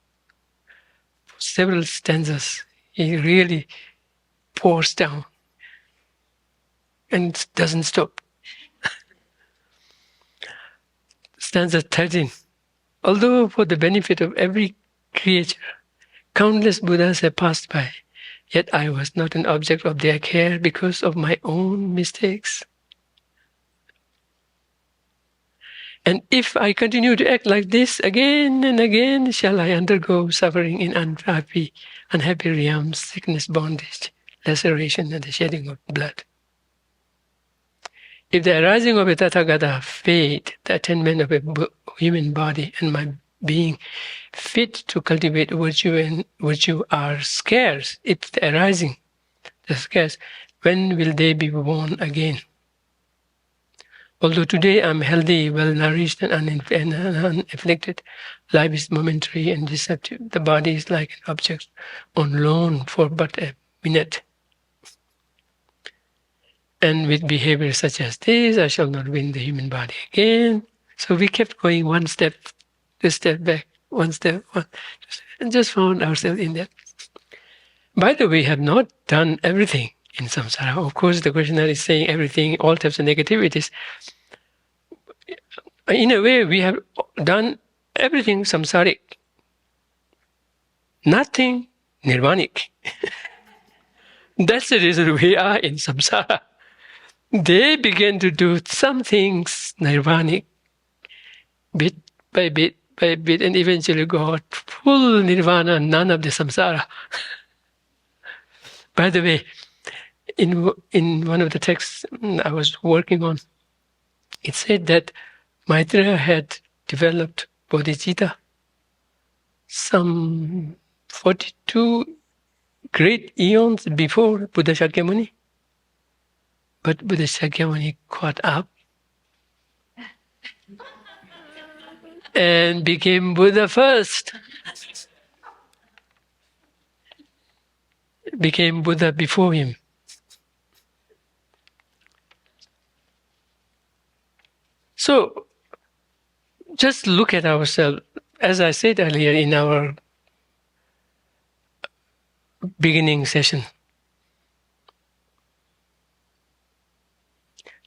several stanzas, he really pours down and doesn't stop. Stanza 13. Although for the benefit of every creature, countless Buddhas have passed by, yet I was not an object of their care because of my own mistakes. And if I continue to act like this again and again, shall I undergo suffering in unhappy realms, sickness, bondage, laceration, and the shedding of blood? If the arising of a Tathagata fate, the attainment of a human body, and my being fit to cultivate virtue are scarce, if the arising is scarce, when will they be born again? Although today I'm healthy, well-nourished, and unafflicted, life is momentary and deceptive. The body is like an object on loan for but a minute. And with behavior such as this, I shall not win the human body again. So we kept going one step back. one step, and just found ourselves in that. By the way, we have not done everything in samsara. Of course, the questioner is saying everything, all types of negativities. In a way, we have done everything samsaric, nothing nirvanic. That's the reason we are in samsara. They began to do some things nirvanic, bit by bit by bit, and eventually got full nirvana, none of the samsara. By the way, in one of the texts I was working on, it said that Maitreya had developed bodhicitta some 42 great eons before Buddha Shakyamuni. But Buddha Shakyamuni caught up and became Buddha first. Became Buddha before him. So just look at ourselves. As I said earlier in our beginning session,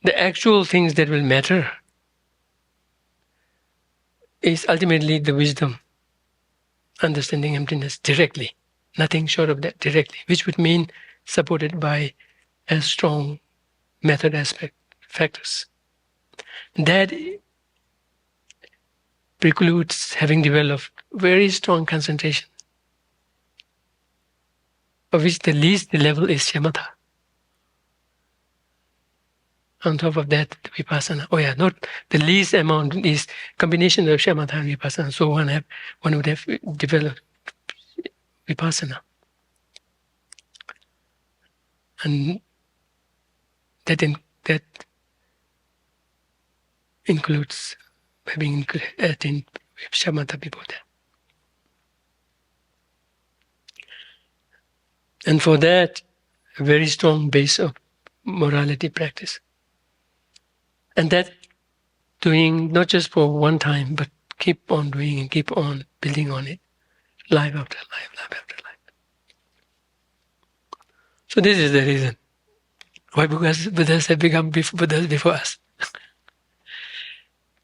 the actual things that will matter is ultimately the wisdom, understanding emptiness directly, nothing short of that directly, which would mean supported by a strong method aspect factors. That precludes having developed very strong concentration, of which the least level is shamatha. On top of that, the vipassana. Oh yeah, not the least amount is combination of shamatha and vipassana. So one would have developed vipassana, and that includes having attained shamatha before that. And for that, a very strong base of morality practice. And that doing not just for one time, but keep on doing and keep on building on it, life after life, life after life. So this is the reason why Buddhas have become Buddhas before us.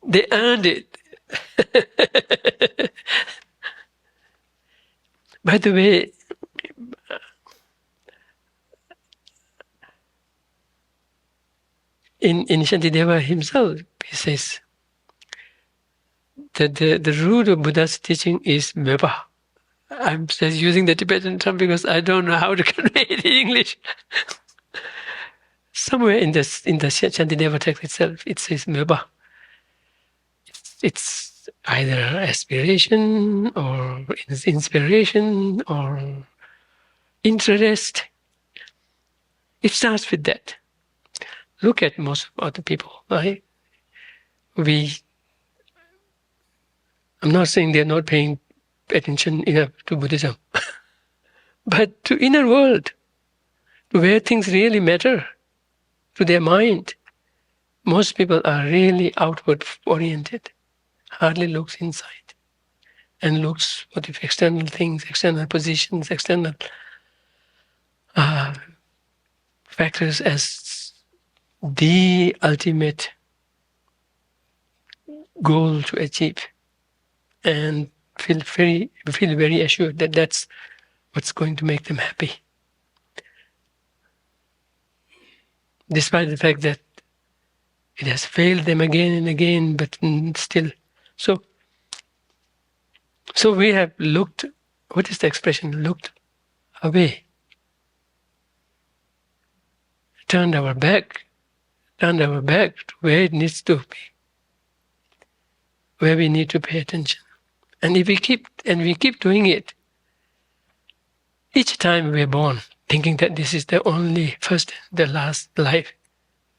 They earned it. By the way, in Shantideva himself, he says that the root of Buddha's teaching is mepa. I'm just using the Tibetan term because I don't know how to convey it in English. Somewhere in the Shantideva text itself, it says mepa. It's either aspiration or inspiration or interest. It starts with that. Look at most of the people, right? I'm not saying they're not paying attention enough to Buddhism, but to inner world, to where things really matter, to their mind. Most people are really outward oriented, hardly looks inside, and looks for the external things, external positions, external factors as the ultimate goal to achieve, and feel very assured that that's what's going to make them happy, despite the fact that it has failed them again and again, but still. So we have looked, what is the expression? Looked away, turned our back to where it needs to be, where we need to pay attention. And if we keep doing it, each time we're born, thinking that this is the only first, the last life,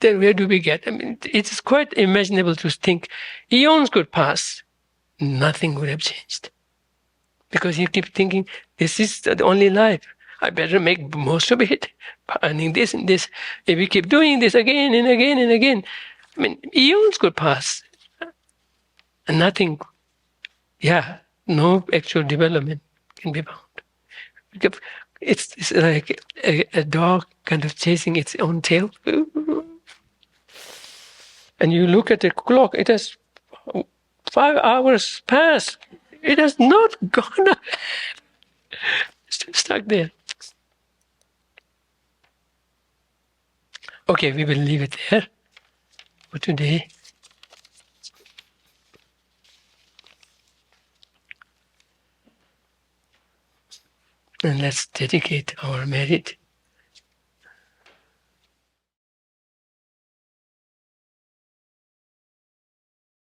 then where do we get? I mean, it is quite imaginable to think eons could pass, nothing would have changed. Because you keep thinking, this is the only life. I better make most of it, earning this and this. If we keep doing this again and again and again, I mean, eons could pass. And nothing, no actual development can be found. It's like a dog kind of chasing its own tail. And you look at the clock, it has 5 hours passed. It has not gone. Still stuck there. Okay, we will leave it there for today. And let's dedicate our merit